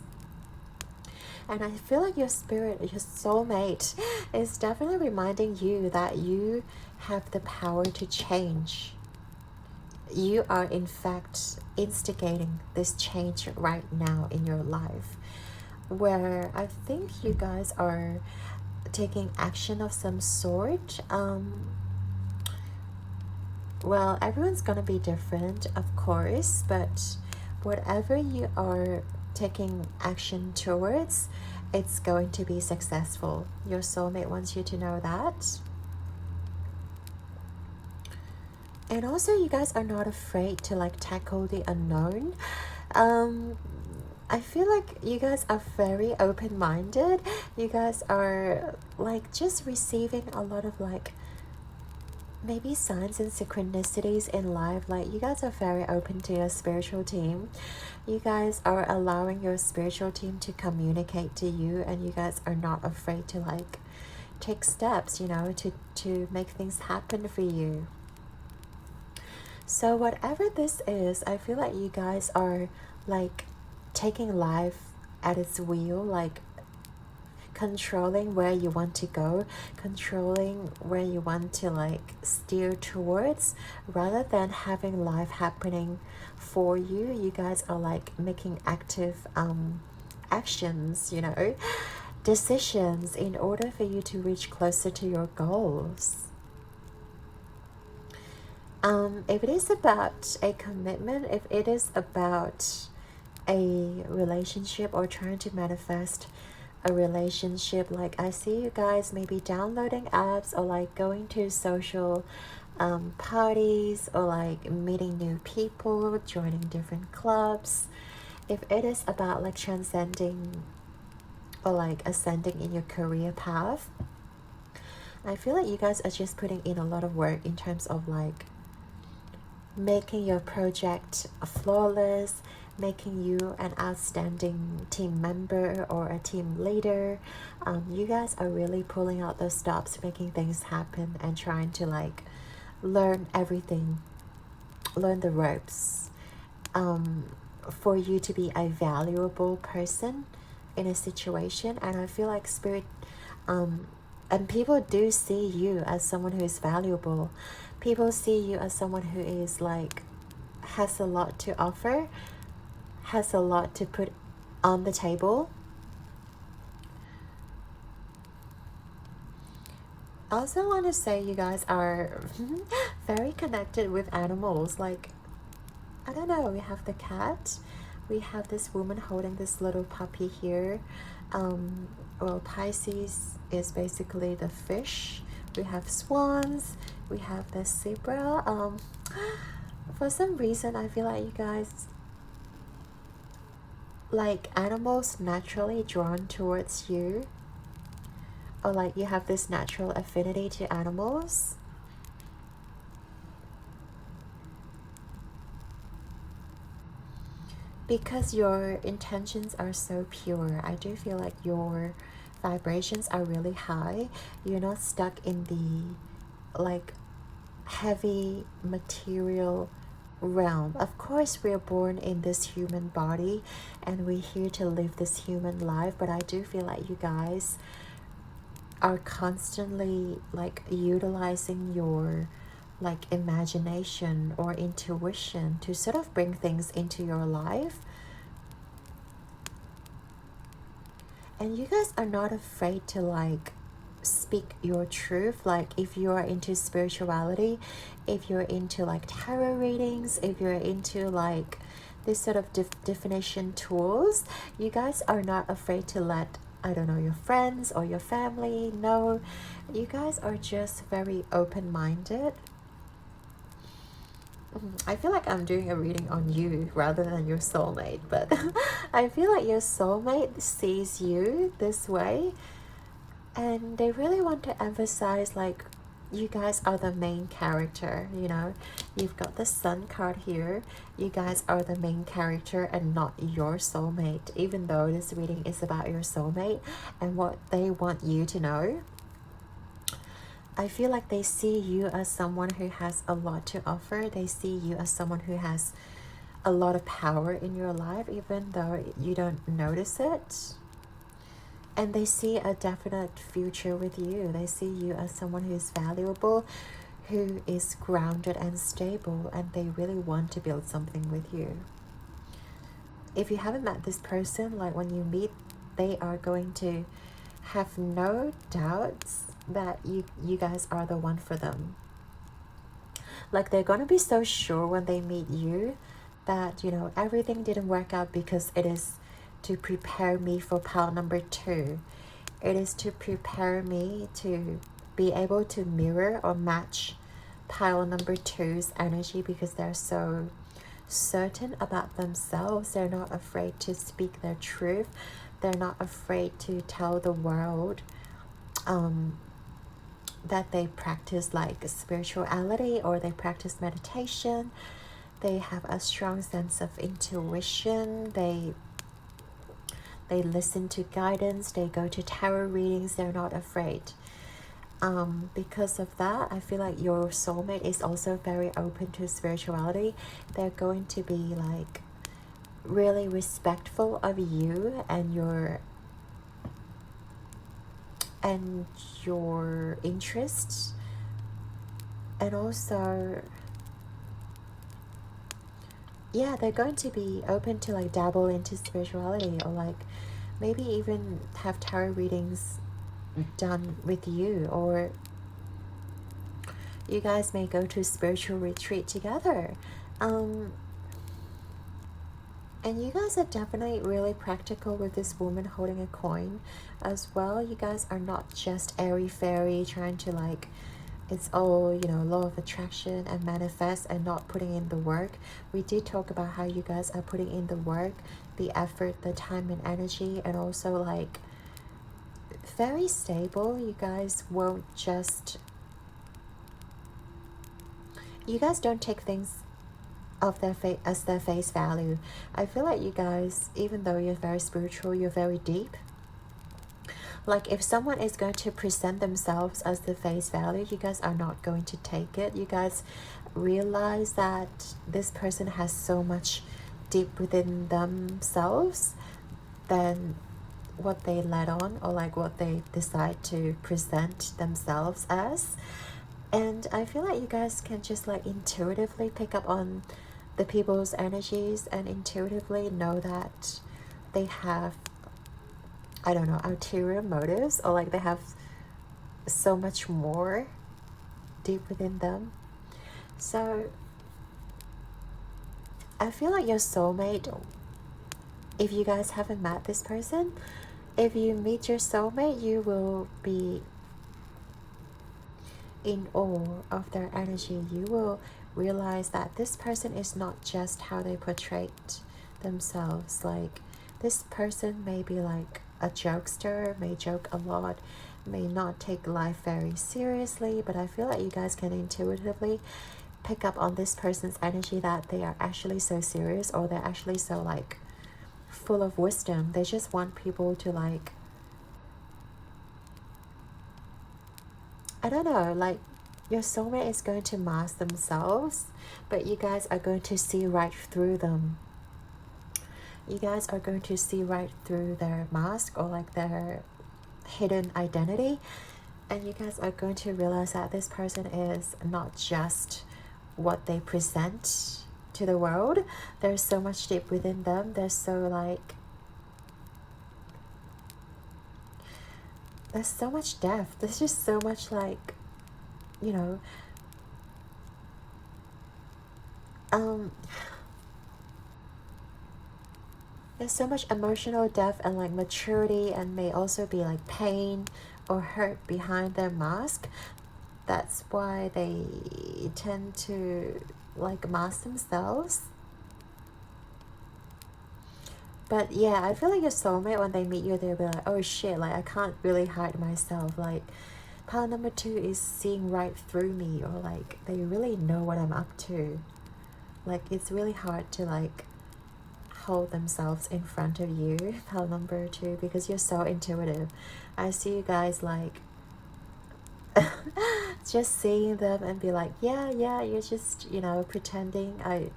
and I feel like your spirit, your soulmate, is definitely reminding you that you have the power to change. You are in fact instigating this change right now in your life, where I think you guys are taking action of some sort. Well, everyone's gonna be different, of course, but whatever you are taking action towards, it's going to be successful. Your soulmate wants you to know that. And also, you guys are not afraid to like tackle the unknown. I feel like you guys are very open-minded. You guys are like just receiving a lot of like maybe signs and synchronicities in life. Like, you guys are very open to your spiritual team. You guys are allowing your spiritual team to communicate to you, and you guys are not afraid to like take steps, you know, to make things happen for you. So whatever this is, I feel like you guys are like taking life at its wheel, like controlling where you want to go, controlling where you want to like steer towards, rather than having life happening for you. You guys are like making active actions, you know, decisions in order for you to reach closer to your goals. If it is about a commitment, if it is about a relationship or trying to manifest a relationship, like I see you guys maybe downloading apps or like going to social parties, or like meeting new people, joining different clubs. If it is about like transcending or like ascending in your career path, I feel like you guys are just putting in a lot of work in terms of like making your project flawless, making you an outstanding team member or a team leader. You guys are really pulling out those stops, making things happen, and trying to like learn everything, learn the ropes, for you to be a valuable person in a situation. And I feel like spirit, and people do see you as someone who is valuable. People see you as someone who is like, has a lot to offer, has a lot to put on the table. I also want to say you guys are very connected with animals. Like, I don't know, we have the cat, we have this woman holding this little puppy here. Well, Pisces is basically the fish. We have swans, we have the zebra. For some reason, I feel like you guys like animals naturally drawn towards you, or like you have this natural affinity to animals. Because your intentions are so pure, I do feel like your vibrations are really high. You're not stuck in the like heavy material realm. Of course, we're born in this human body and we're here to live this human life, but I do feel like you guys are constantly like utilizing your like imagination or intuition to sort of bring things into your life. And you guys are not afraid to like speak your truth. Like if you are into spirituality, if you're into like tarot readings, if you're into like this sort of definition tools, you guys are not afraid to let, I don't know, your friends or your family know. You guys are just very open-minded. I feel like I'm doing a reading on you rather than your soulmate, but I feel like your soulmate sees you this way and they really want to emphasize like you guys are the main character, you know. You've got the Sun card here. You guys are the main character and not your soulmate, even though this reading is about your soulmate and what they want you to know. I feel like they see you as someone who has a lot to offer. They see you as someone who has a lot of power in your life, even though you don't notice it. And they see a definite future with you. They see you as someone who is valuable, who is grounded and stable, and they really want to build something with you. If you haven't met this person, like when you meet, they are going to have no doubts that you guys are the one for them. Like they're going to be so sure when they meet you that, you know, everything didn't work out because it is to prepare me for pile number 2. It is to prepare me to be able to mirror or match pile number 2's energy, because they're so certain about themselves. They're not afraid to speak their truth. They're not afraid to tell the world that they practice like spirituality or they practice meditation. They have a strong sense of intuition. They listen to guidance. They go to tarot readings. They're not afraid. Because of that, I feel like your soulmate is also very open to spirituality. They're going to be like really respectful of you and your interests, and also yeah, they're going to be open to like dabble into spirituality, or like maybe even have tarot readings done with you, or you guys may go to a spiritual retreat together. And you guys are definitely really practical with this woman holding a coin as well. You guys are not just airy-fairy trying to like, it's all, you know, law of attraction and manifest and not putting in the work. We did talk about how you guys are putting in the work, the effort, the time and energy, and also like very stable. You guys won't just, you guys don't take things of their as their face value. I feel like you guys, even though you're very spiritual, you're very deep. Like if someone is going to present themselves as the face value, you guys are not going to take it. You guys realize that this person has so much deep within themselves than what they let on, or like what they decide to present themselves as. And I feel like you guys can just like intuitively pick up on the people's energies and intuitively know that they have, I don't know, ulterior motives, or like they have so much more deep within them. So I feel like your soulmate, if you guys haven't met this person, if you meet your soulmate, you will be in awe of their energy. You will realize that this person is not just how they portray themselves. Like this person may be like a jokester, may joke a lot, may not take life very seriously, but I feel like you guys can intuitively pick up on this person's energy, that they are actually so serious, or they're actually so like full of wisdom. They just want people to like, I don't know, like your soulmate is going to mask themselves, but you guys are going to see right through them. You guys are going to see right through their mask, or like their hidden identity, and you guys are going to realize that this person is not just what they present to the world. There's so much deep within them. There's so much depth. There's just so much like, you know, there's so much emotional depth and like maturity, and may also be like pain or hurt behind their mask. That's why they tend to like mask themselves. But yeah, I feel like your soulmate, when they meet you, they'll be like, oh shit, like I can't really hide myself. Like pile number 2 is seeing right through me, or like they really know what I'm up to. Like it's really hard to like hold themselves in front of you, pile number 2, because you're so intuitive. I see you guys like just seeing them and be like, yeah, you're just, you know, pretending. I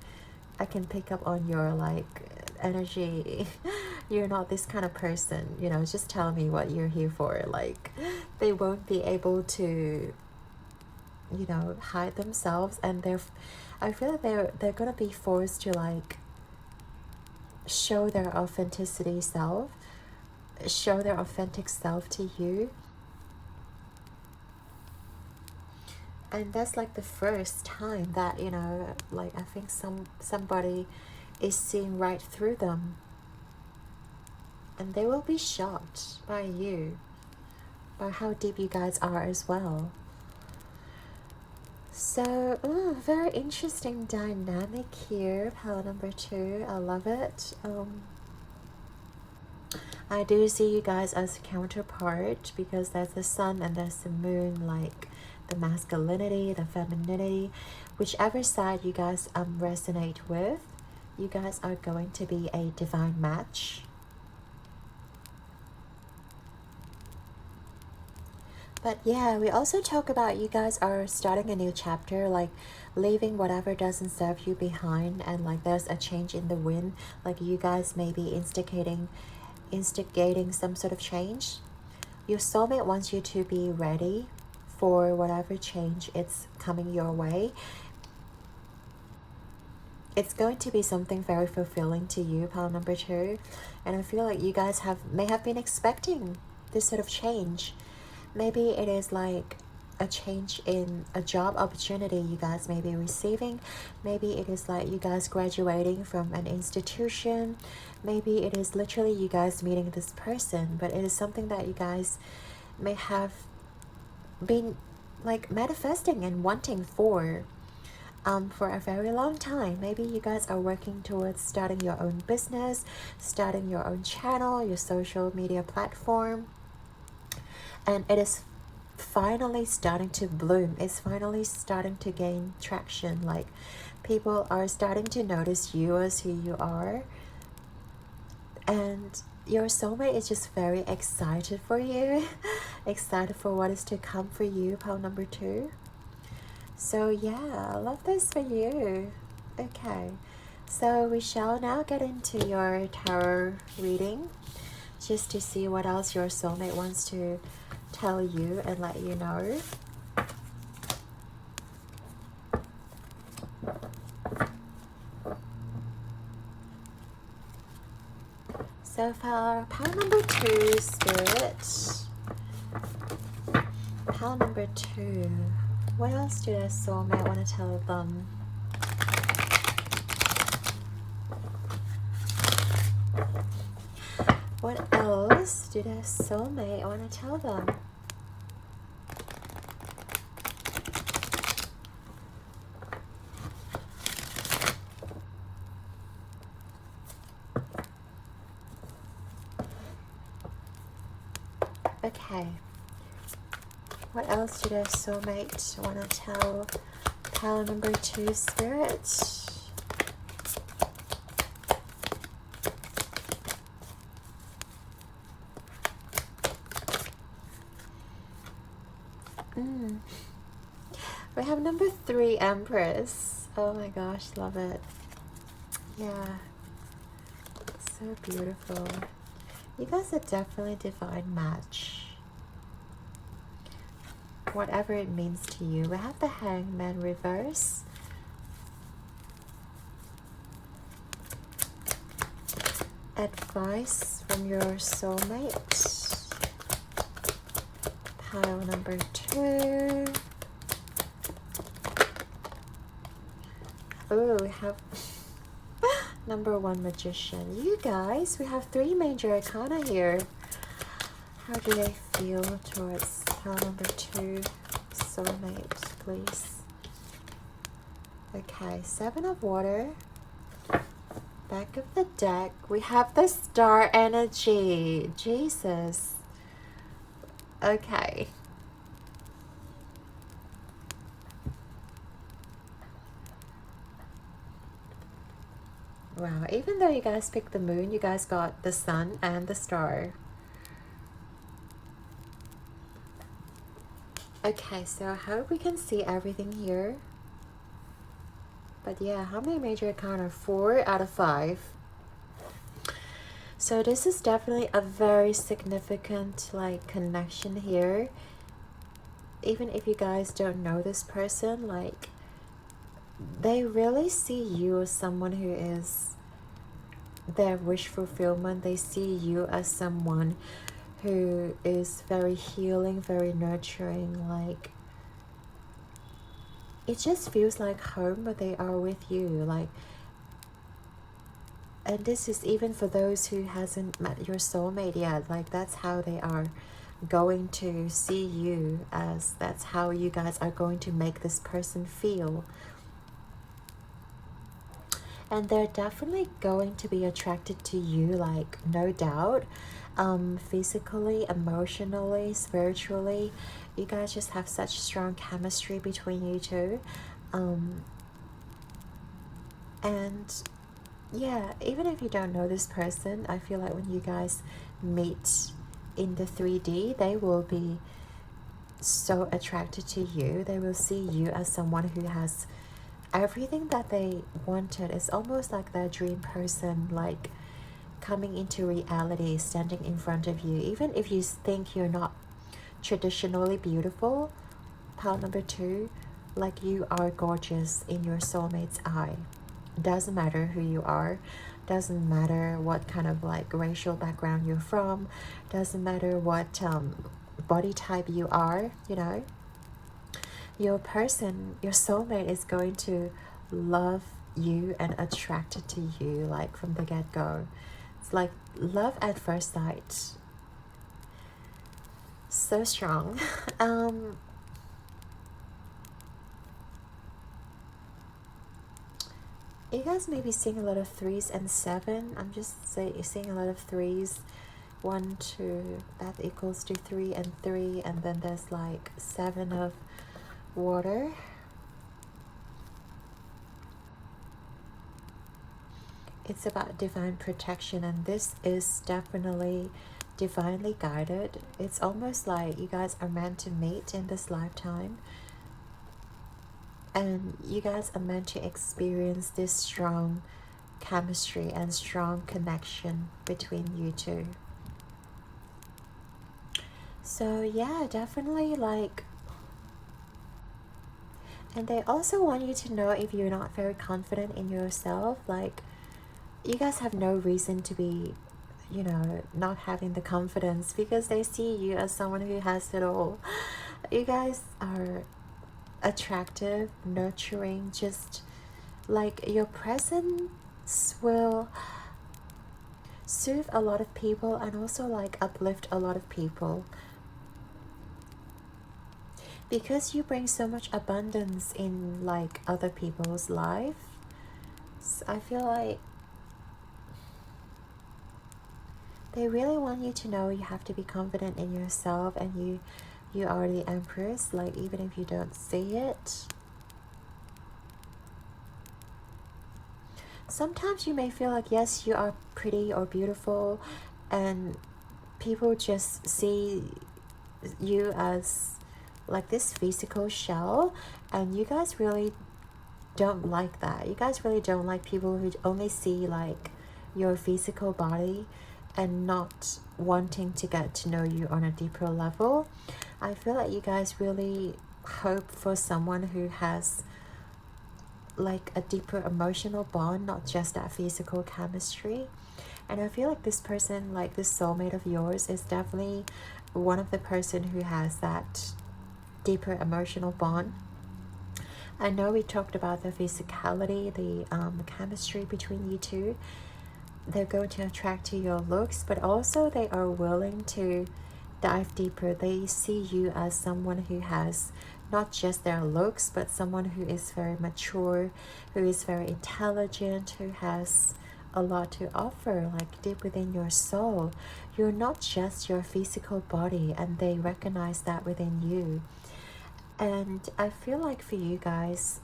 can pick up on your like energy. You're not this kind of person, you know, just tell me what you're here for. Like they won't be able to, you know, hide themselves, and I feel like they're gonna be forced to like show their authentic self to you. And that's like the first time that, you know, like I think somebody is seeing right through them, and they will be shocked by you, by how deep you guys are as well. So very interesting dynamic here, pile number 2. I love it. I do see you guys as a counterpart, because there's the sun and there's the moon, like the masculinity, the femininity. Whichever side you guys resonate with, you guys are going to be a divine match. But yeah, we also talk about you guys are starting a new chapter, like leaving whatever doesn't serve you behind, and like there's a change in the wind. Like you guys may be instigating some sort of change. Your soulmate wants you to be ready for whatever change it's coming your way. It's going to be something very fulfilling to you, pile number 2. And I feel like you guys may have been expecting this sort of change. Maybe it is like a change in a job opportunity you guys may be receiving. Maybe it is like you guys graduating from an institution. Maybe it is literally you guys meeting this person, but it is something that you guys may have been like manifesting and wanting for a very long time. Maybe you guys are working towards starting your own business, starting your own channel, your social media platform, and it is finally starting to bloom. It's finally starting to gain traction. Like people are starting to notice you as who you are. And your soulmate is just very excited for you. Excited for what is to come for you, pile number 2. So yeah, I love this for you. Okay, so we shall now get into your tarot reading, just to see what else your soulmate wants to tell you and let you know. So for pile number 2, Spirit, pile number 2, what else do their soulmate want to tell them? What else do their soulmate want to tell them? Okay. What else do their soulmate want to tell pile number 2, Spirit? We have number 3, Empress. Oh my gosh, love it. Yeah. So beautiful. You guys are definitely a divine match. Whatever it means to you. We have the Hangman reverse. Advice from your soulmate. Pile number 2. Oh, we have number 1, Magician. You guys, we have 3 major arcana here. How do they feel towards pile number 2, soulmate, please? Okay, 7 of water. Back of the deck, we have the star energy. Jesus. Okay. Wow, even though you guys picked the moon, you guys got the sun and the star. Okay, so I hope we can see everything here. But yeah, how many major arcana? 4 out of 5. So this is definitely a very significant like connection here. Even if you guys don't know this person, like they really see you as someone who is their wish fulfillment. They see you as someone who is very healing, very nurturing. Like it just feels like home when they are with you. Like, and this is even for those who hasn't met your soulmate yet. Like that's how they are going to see you, as that's how you guys are going to make this person feel. And they're definitely going to be attracted to you, like no doubt. Physically, emotionally, spiritually, you guys just have such strong chemistry between you two. And yeah, even if you don't know this person, I feel like when you guys meet in the 3D, they will be so attracted to you. They will see you as someone who has everything that they wanted. It's almost like their dream person, like coming into reality, standing in front of you. Even if you think you're not traditionally beautiful, pile number 2, like you are gorgeous in your soulmate's eye. Doesn't matter who you are, doesn't matter what kind of like racial background you're from, doesn't matter what body type you are, you know, your person, your soulmate is going to love you and attracted to you like from the get-go. It's like love at first sight. So strong. You guys may be seeing a lot of 3s and 7. I'm just seeing a lot of 3s 1, 2, that equals to 3 and 3, and then there's like 7 of water. It's about divine protection, and this is definitely divinely guided. It's almost like you guys are meant to meet in this lifetime, and you guys are meant to experience this strong chemistry and strong connection between you two. So yeah, definitely like, and they also want you to know, if you're not very confident in yourself, like, you guys have no reason to be, you know, not having the confidence, because they see you as someone who has it all. You guys are attractive, nurturing, just like your presence will soothe a lot of people and also like uplift a lot of people, because you bring so much abundance in like other people's life. So I feel like they really want you to know you have to be confident in yourself, and you are the Empress, like, even if you don't see it. Sometimes you may feel like, yes, you are pretty or beautiful, and people just see you as like this physical shell, and you guys really don't like that. You guys really don't like people who only see like your physical body and not wanting to get to know you on a deeper level. I feel like you guys really hope for someone who has like a deeper emotional bond, not just that physical chemistry. And I feel like this person, like this soulmate of yours, is definitely one of the person who has that deeper emotional bond. I know we talked about the physicality, the chemistry between you two. They're going to attract to your looks, but also they are willing to dive deeper. They see you as someone who has not just their looks, but someone who is very mature, who is very intelligent, who has a lot to offer, like deep within your soul. You're not just your physical body, and they recognize that within you. And I feel like for you guys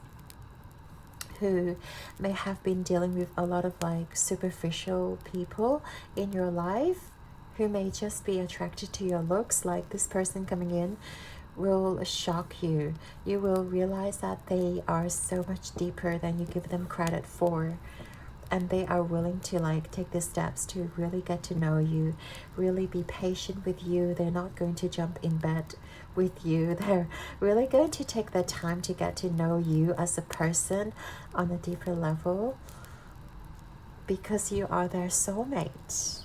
who may have been dealing with a lot of like superficial people in your life, who may just be attracted to your looks, like this person coming in will shock you. You will realize that they are so much deeper than you give them credit for, and they are willing to like take the steps to really get to know you, really be patient with you. They're not going to jump in bed with you. They're really going to take the time to get to know you as a person on a deeper level, because you are their soulmate.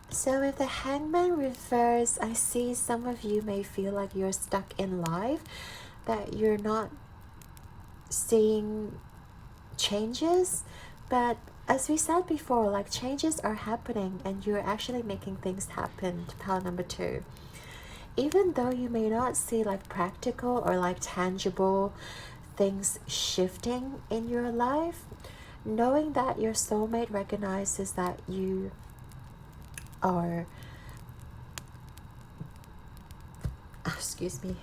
So if the Hangman reverse, I see some of you may feel like you're stuck in life, that you're not seeing changes. But as we said before, like, changes are happening and you're actually making things happen. Pile number 2. Even though you may not see like practical or like tangible things shifting in your life, knowing that your soulmate recognizes that you are, excuse me,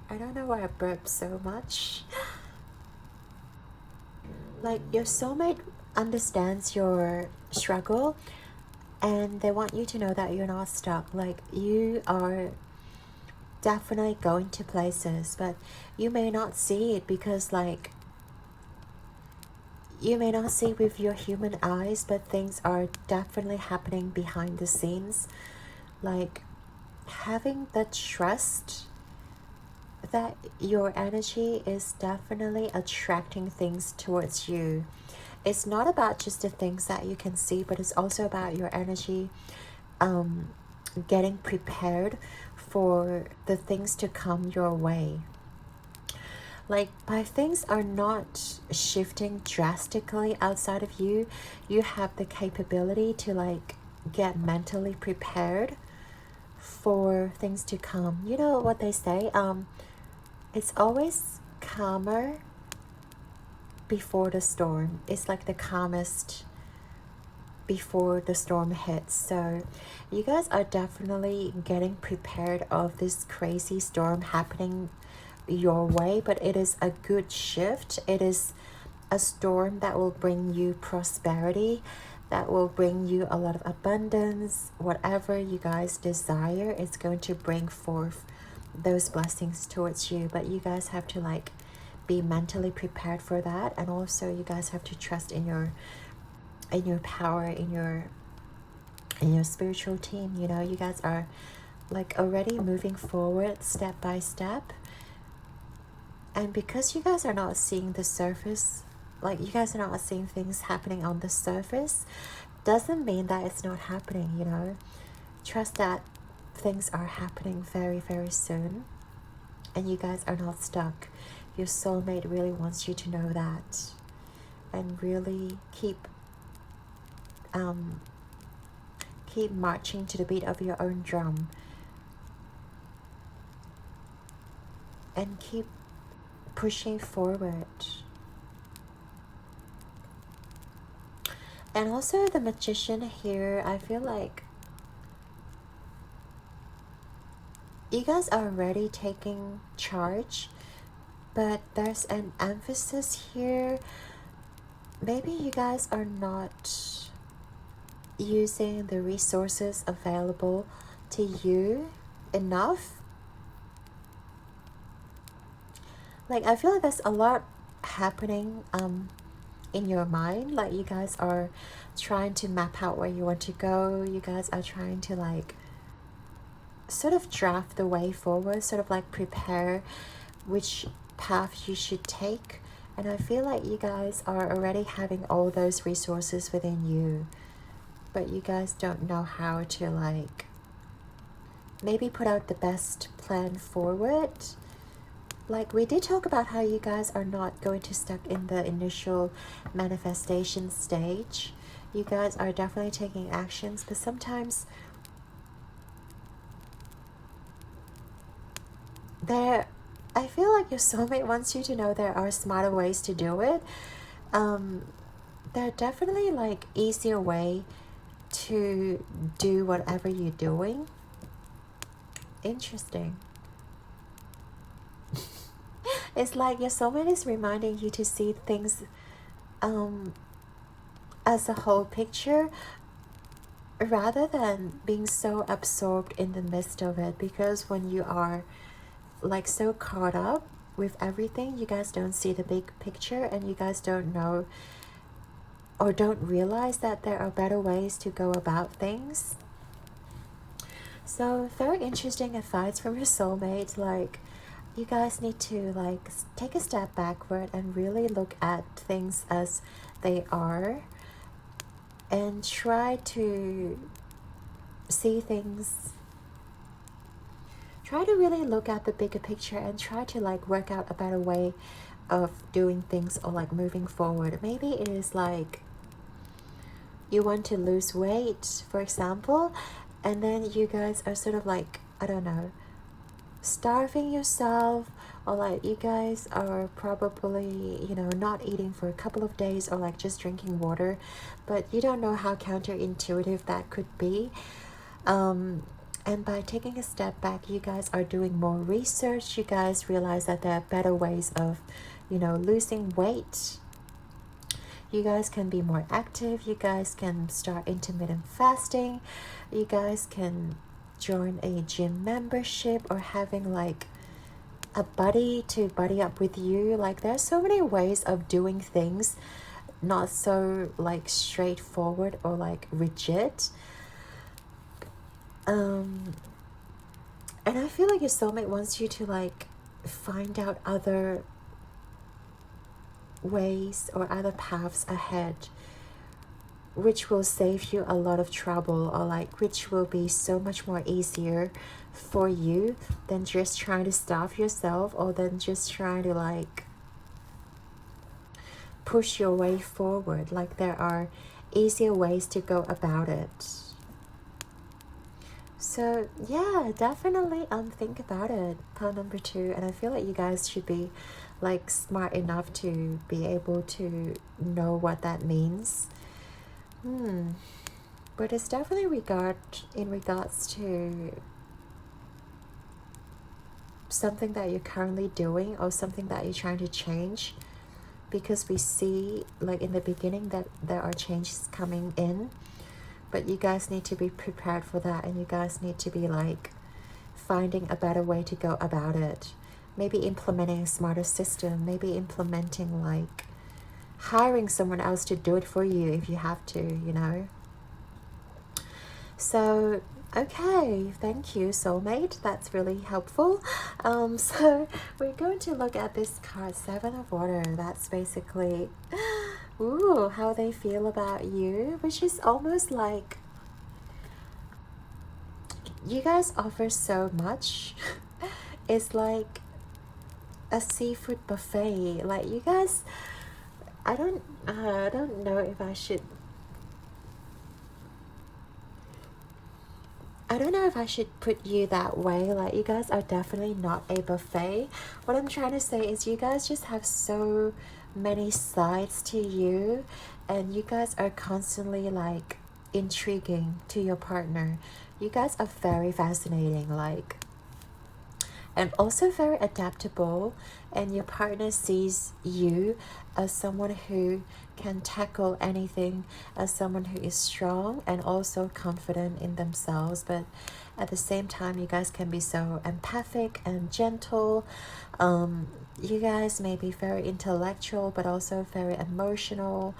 I don't know why I burp so much. Like, your soulmate understands your struggle, and they want you to know that you're not stuck. Like, you are definitely going to places, but you may not see it because, like, you may not see with your human eyes, but things are definitely happening behind the scenes. Like, having the trust that your energy is definitely attracting things towards you. It's not about just the things that you can see, but it's also about your energy getting prepared for the things to come your way. Like, by things are not shifting drastically outside of you, you have the capability to like get mentally prepared for things to come. You know what they say, it's always calmer before the storm. It's like the calmest before the storm hits. So you guys are definitely getting prepared of this crazy storm happening your way, but it is a good shift. It is a storm that will bring you prosperity, that will bring you a lot of abundance. Whatever you guys desire, it's going to bring forth those blessings towards you. But you guys have to like be mentally prepared for that, and also you guys have to trust in your power, in your spiritual team. You know, you guys are like already moving forward step by step, and because you guys are not seeing the surface, like you guys are not seeing things happening on the surface, doesn't mean that it's not happening. You know, trust that things are happening very, very soon, and you guys are not stuck. Your soulmate really wants you to know that, and really keep marching to the beat of your own drum, and keep pushing forward. And also the Magician here, I feel like you guys are already taking charge, but there's an emphasis here. Maybe you guys are not using the resources available to you enough. Like, I feel like there's a lot happening in your mind. Like, you guys are trying to map out where you want to go. You guys are trying to like sort of draft the way forward, sort of like prepare which path you should take. And I feel like you guys are already having all those resources within you, but you guys don't know how to like maybe put out the best plan forward. Like, we did talk about how you guys are not going to stuck in the initial manifestation stage. You guys are definitely taking actions, but sometimes I feel like your soulmate wants you to know there are smarter ways to do it. There are definitely like easier way to do whatever you're doing. Interesting. It's like your soulmate is reminding you to see things as a whole picture, rather than being so absorbed in the midst of it. Because when you are like so caught up with everything, you guys don't see the big picture, and you guys don't know or don't realize that there are better ways to go about things. So very interesting advice from your soulmate. Like, you guys need to like take a step backward and really look at things as they are, and try to see things, try to really look at the bigger picture, and try to like work out a better way of doing things, or like moving forward. Maybe it is like you want to lose weight, for example, and then you guys are sort of like, I don't know, starving yourself, or like you guys are probably, you know, not eating for a couple of days, or like just drinking water, but you don't know how counterintuitive that could be. And by taking a step back, you guys are doing more research. You guys realize that there are better ways of, you know, losing weight. You guys can be more active. You guys can start intermittent fasting. You guys can join a gym membership, or having like a buddy to buddy up with you. Like, there's so many ways of doing things, not so like straightforward or like rigid. And I feel like your soulmate wants you to like find out other ways or other paths ahead, which will save you a lot of trouble, or like which will be so much more easier for you than just trying to starve yourself, or than just trying to like push your way forward. Like, there are easier ways to go about it. So yeah, definitely think about it, pile number 2. And I feel like you guys should be like smart enough to be able to know what that means. But it's definitely in regards to something that you're currently doing or something that you're trying to change, because we see like in the beginning that there are changes coming in, but you guys need to be prepared for that, and you guys need to be like finding a better way to go about it. Maybe implementing a smarter system, maybe implementing like hiring someone else to do it for you if you have to, you know. So okay, thank you, soulmate, that's really helpful. So we're going to look at this card, Seven of Water. That's basically ooh, how they feel about you, which is almost like you guys offer so much. It's like a seafood buffet. Like you guys, I don't know if I should, I don't know if I should put you that way. Like you guys are definitely not a buffet. What I'm trying to say is you guys just have so many sides to you, and you guys are constantly like intriguing to your partner. You guys are very fascinating, like, and also very adaptable, and your partner sees you as someone who can tackle anything, as someone who is strong and also confident in themselves, but at the same time you guys can be so empathic and gentle. You guys may be very intellectual but also very emotional.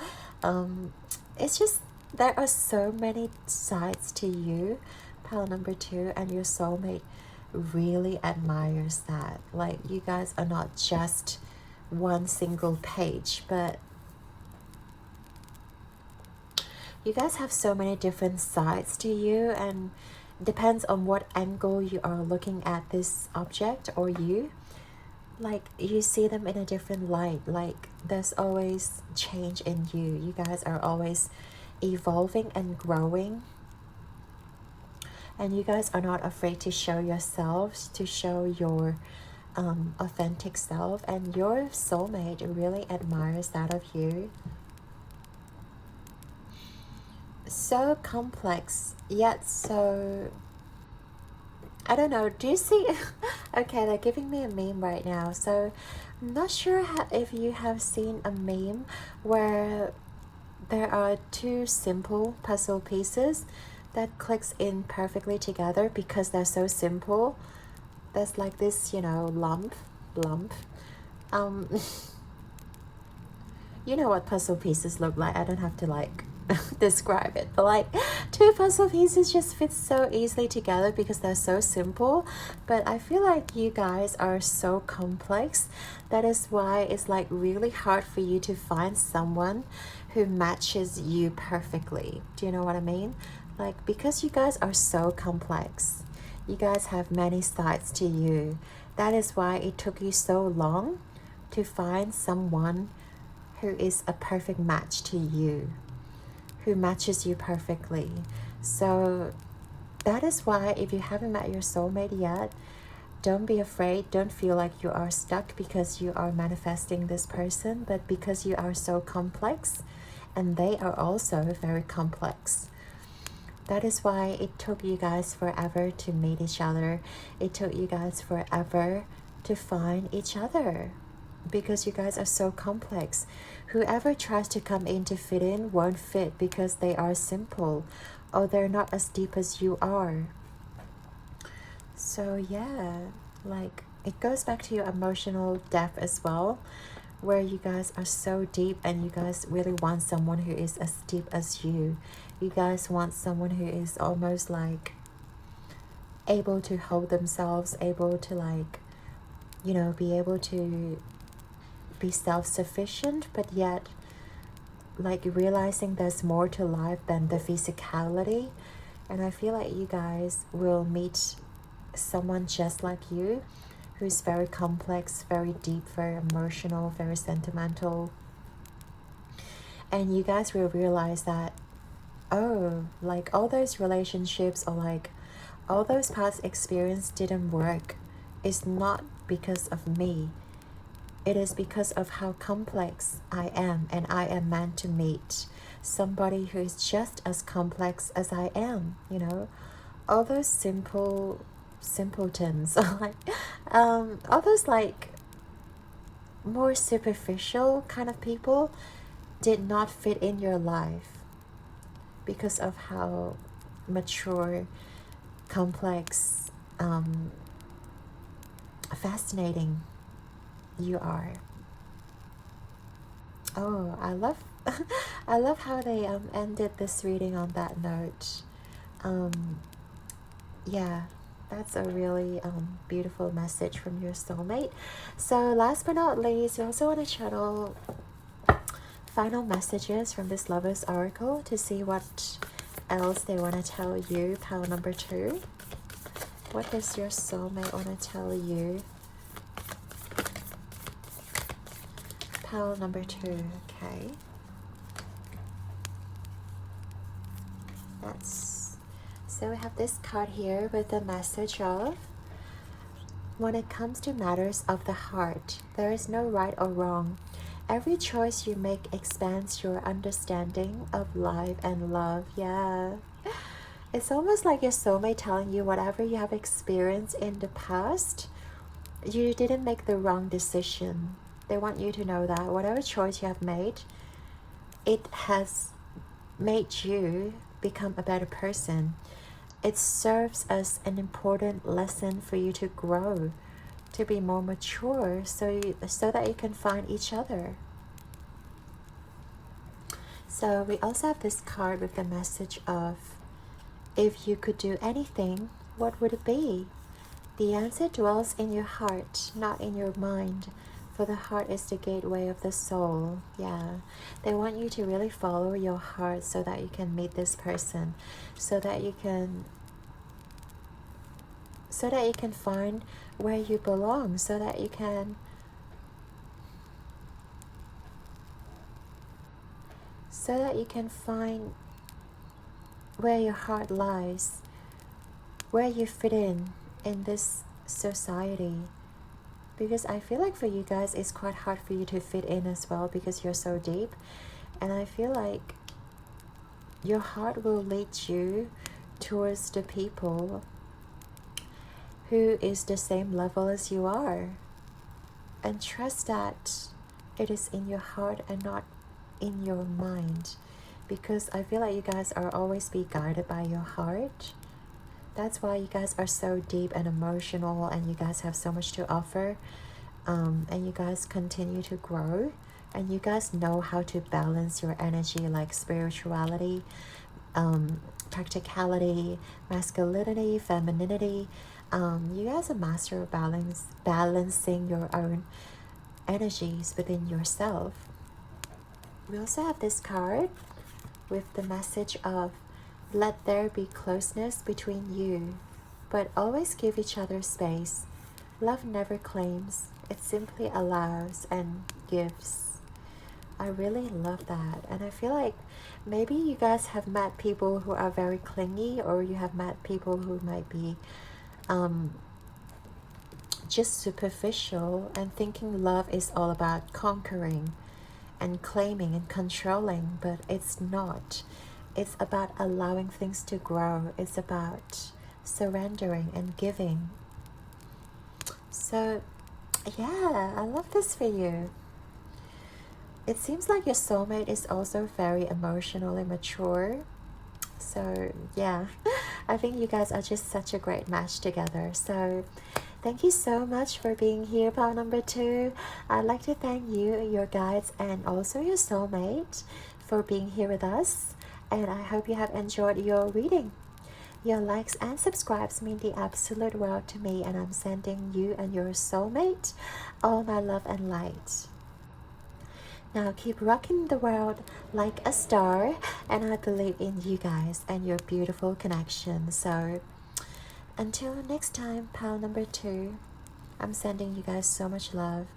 It's just there are so many sides to you, pile number 2, and your soulmate really admires that. Like you guys are not just one single page, but you guys have so many different sides to you, and depends on what angle you are looking at this object or you, like you see them in a different light. Like there's always change in you. You guys are always evolving and growing, and you guys are not afraid to show yourselves, to show your authentic self, and your soulmate really admires that of you. So complex yet so, I don't know, do you see okay, they're giving me a meme right now, so I'm not sure if you have seen a meme where there are two simple puzzle pieces that clicks in perfectly together because they're so simple. There's like this, you know, lump. um you know what puzzle pieces look like. I don't have to like describe it, but like two puzzle pieces just fit so easily together because they're so simple. But I feel like you guys are so complex. That is why it's like really hard for you to find someone who matches you perfectly. Do you know what I mean? Like because you guys are so complex, you guys have many sides to you. That is why it took you so long to find someone who is a perfect match to you, who matches you perfectly. So that is why if you haven't met your soulmate yet, don't be afraid. Don't feel like you are stuck because you are manifesting this person, but because you are so complex and they are also very complex. That is why it took you guys forever to meet each other. It took you guys forever to find each other because you guys are so complex. Whoever tries to come in to fit in won't fit because they are simple or they're not as deep as you are. So yeah, like it goes back to your emotional depth as well, where you guys are so deep and you guys really want someone who is as deep as you. You guys want someone who is almost like able to hold themselves, able to like, you know, be able to be self-sufficient, but yet like realizing there's more to life than the physicality. And I feel like you guys will meet someone just like you, who's very complex, very deep, very emotional, very sentimental. And you guys will realize that, oh, like all those relationships or like all those past experience didn't work. It's not because of me. it is because of how complex I am, and I am meant to meet somebody who is just as complex as I am, you know. All those simpletons, like all those like more superficial kind of people did not fit in your life because of how mature, complex, fascinating you are. Oh, I love I love how they ended this reading on that note. Yeah, that's a really beautiful message from your soulmate. So last but not least, we also want to channel final messages from this Lover's Oracle to see what else they want to tell you. Pile number 2. What does your soulmate want to tell you? Pile number 2. Okay. So we have this card here with the message of, when it comes to matters of the heart, there is no right or wrong. Every choice you make expands your understanding of life and love. Yeah. It's almost like your soulmate telling you whatever you have experienced in the past, you didn't make the wrong decision. They want you to know that whatever choice you have made, it has made you become a better person. It serves as an important lesson for you to grow, to be more mature, so that you can find each other. So we also have this card with the message of, if you could do anything, what would it be? The answer dwells in your heart, not in your mind, for the heart is the gateway of the soul. Yeah, they want you to really follow your heart so that you can meet this person, so that you can find where you belong, so that you can find where your heart lies, where you fit in this society. Because I feel like for you guys, it's quite hard for you to fit in as well, because you're so deep. And I feel like your heart will lead you towards the people who is the same level as you are. And trust that it is in your heart and not in your mind. Because I feel like you guys are always be guided by your heart. That's why you guys are so deep and emotional, and you guys have so much to offer, and you guys continue to grow, and you guys know how to balance your energy, like spirituality, practicality, masculinity, femininity. You guys are master of balancing your own energies within yourself. We also have this card with the message of, let there be closeness between you, but always give each other space. Love never claims, it simply allows and gives. I really love that. And I feel like maybe you guys have met people who are very clingy, or you have met people who might be just superficial and thinking love is all about conquering and claiming and controlling, but it's not. It's about allowing things to grow. It's about surrendering and giving. So, yeah, I love this for you. It seems like your soulmate is also very emotionally mature. So, yeah, I think you guys are just such a great match together. So, thank you so much for being here, pile number 2. I'd like to thank you, your guides, and also your soulmate for being here with us. And I hope you have enjoyed your reading. Your likes and subscribes mean the absolute world to me, and I'm sending you and your soulmate all my love and light. Now keep rocking the world like a star, and I believe in you guys and your beautiful connection. So until next time, pile number 2, I'm sending you guys so much love,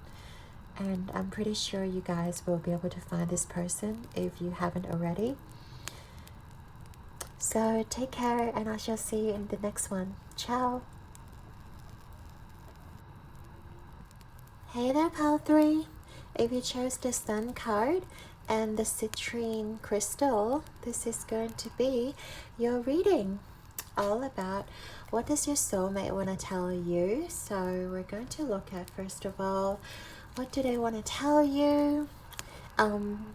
and I'm pretty sure you guys will be able to find this person if you haven't already. So take care, and I shall see you in the next one. Ciao. Hey there, pile 3. If you chose the Sun card and the citrine crystal, this is going to be your reading. All about what does your soulmate want to tell you. So we're going to look at, first of all, what do they want to tell you?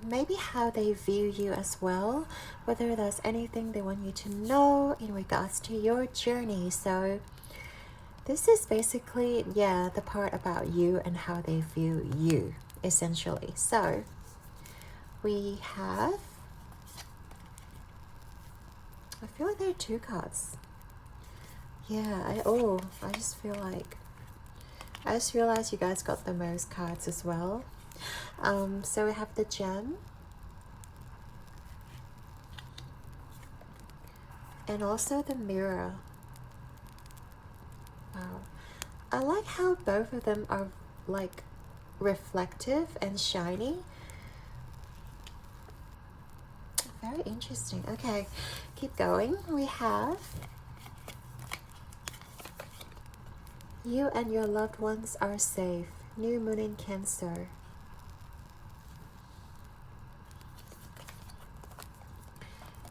Maybe how they view you as well, whether there's anything they want you to know in regards to your journey. So this is basically, yeah, the part about you and how they view you, essentially. So we have, I feel like there are 2 cards. Yeah, I just feel like, I just realized you guys got the most cards as well. So we have the gem. And also the mirror. Wow. I like how both of them are like reflective and shiny. Very interesting. Okay, keep going. We have you and your loved ones are safe. New moon in Cancer.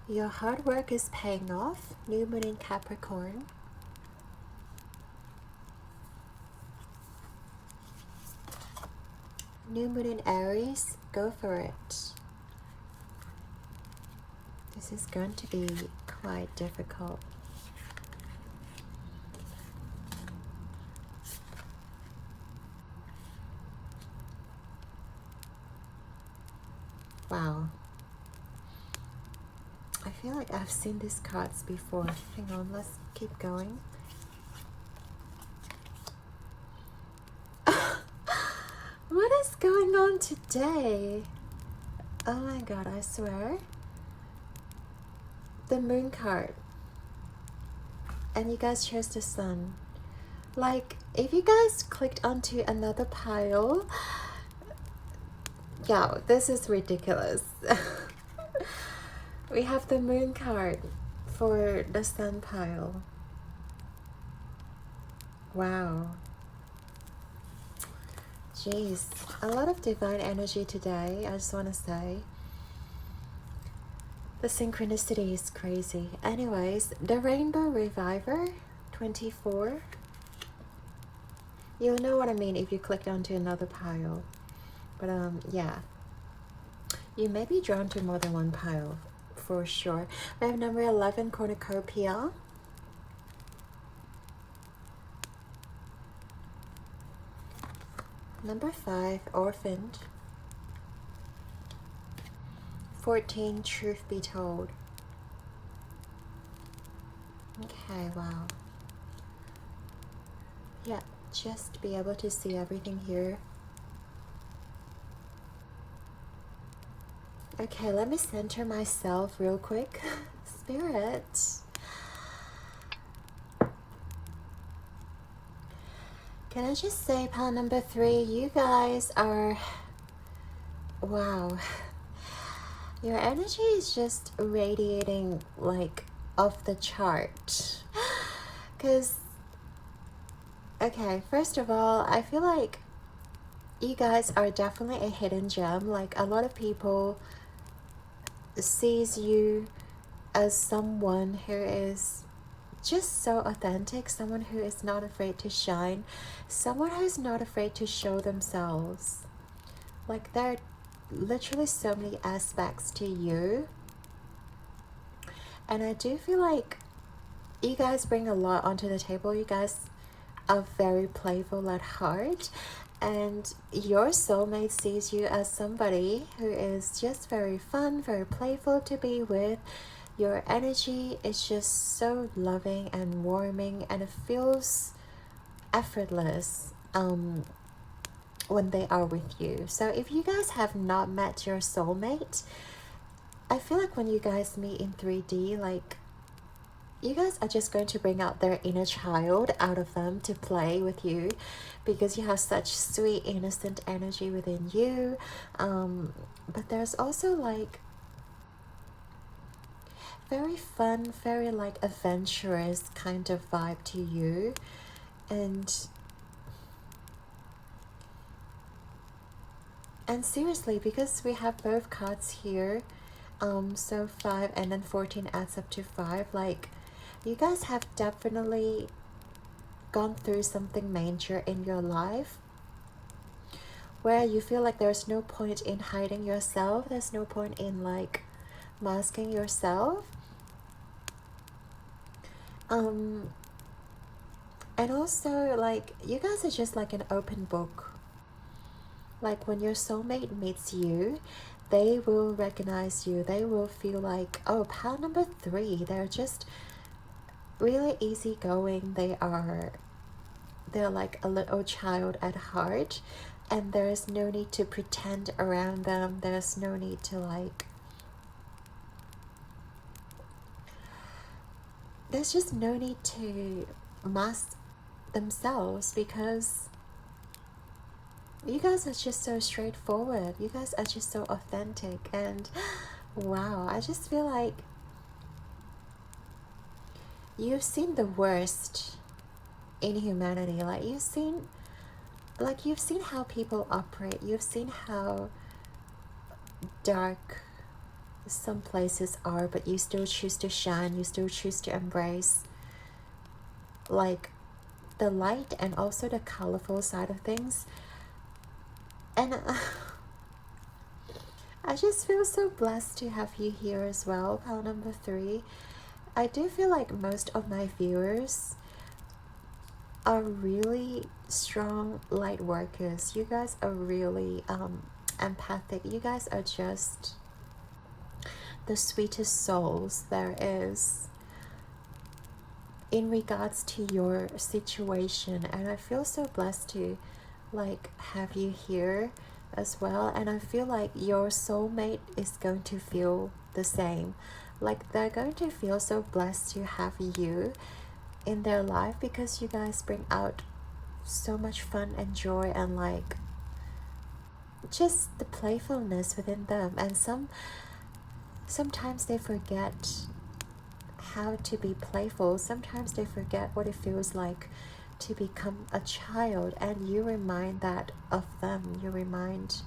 Your hard work is paying off. New moon in Capricorn. New moon in Aries. Go for it. This is going to be quite difficult. Wow. I feel like I've seen these cards before. Hang on, let's keep going. What is going on today? Oh my god, I swear. The moon card. And you guys chose the sun. Like, if you guys clicked onto another pile, yeah, this is ridiculous. We have the moon card for the sun pile. Wow. Jeez, a lot of divine energy today, I just want to say. The synchronicity is crazy. Anyways, the Rainbow Reviver, 24. You'll know what I mean if you clicked onto another pile. But yeah. You may be drawn to more than one pile, for sure. We have number 11, Cornucopia. Number 5, Orphaned. 14, Truth Be Told. Okay, wow. Yeah, just be able to see everything here. Okay, let me center myself real quick. Spirit. Can I just say, pile number 3, you guys are, wow. Your energy is just radiating like off the chart. Because, okay, first of all, I feel like you guys are definitely a hidden gem. Like, a lot of people sees you as someone who is just so authentic, someone who is not afraid to shine, someone who is not afraid to show themselves. Like, there are literally so many aspects to you, and I do feel like you guys bring a lot onto the table. You guys are very playful at heart, and your soulmate sees you as somebody who is just very fun, very playful to be with. Your energy is just so loving and warming, and it feels effortless when they are with you. So if you guys have not met your soulmate, I feel like when you guys meet in 3D, like, you guys are just going to bring out their inner child out of them to play with you, because you have such sweet, innocent energy within you. But there's also like very fun, very like adventurous kind of vibe to you. And And seriously, because we have both cards here, so 5 and then 14 adds up to 5, like, you guys have definitely gone through something major in your life where you feel like there's no point in hiding yourself, there's no point in like masking yourself. And also, like, you guys are just like an open book. Like, when your soulmate meets you, they will recognize you. They will feel like, oh, pal number 3, they're just really easygoing. They're like a little child at heart, and there's no need to pretend around them. There's no need to like, there's just no need to mask themselves, because you guys are just so straightforward. You guys are just so authentic. And wow, I just feel like you've seen the worst in humanity. Like, you've seen how people operate. You've seen how dark some places are, but you still choose to shine. You still choose to embrace like the light and also the colorful side of things. And I just feel so blessed to have you here as well, pal number 3. I do feel like most of my viewers are really strong light workers. You guys are really empathic. You guys are just the sweetest souls there is in regards to your situation. And I feel so blessed to like have you here as well. And I feel like your soulmate is going to feel the same. Like, they're going to feel so blessed to have you in their life, because you guys bring out so much fun and joy and like just the playfulness within them. And sometimes they forget how to be playful. Sometimes they forget what it feels like to become a child, and you remind that of them. You remind